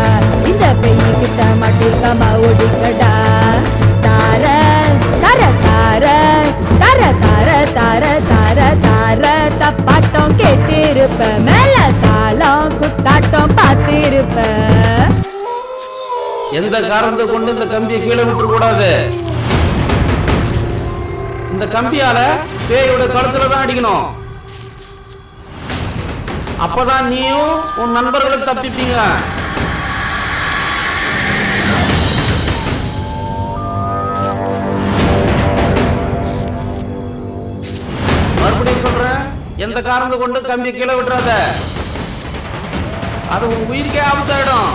இந்த பெய்கிட்ட மாட்டிக்காம ஓடிக்கடா தார தர தார தர தார தார தார தார தப்பாட்டம் கேட்டு இருப்ப மேல தாளம் குத்தாட்டம் பார்த்து இருப்ப எந்த காரணத்தை கொண்டு இந்த கம்பியை கீழே விட்டு கூடாது இந்த கம்பியால பேயோட கழுத்துல தான் அடிக்கணும் அப்பதான் நீயும் உன் நண்பர்களும் தப்பிப்பீங்க மறுபடியும் சொல்றேன் எந்த காரணத்தை கொண்டு கம்பியை கீழே விட்டுறாத அது உன் உயிருக்கே ஆபத்தாயிடும்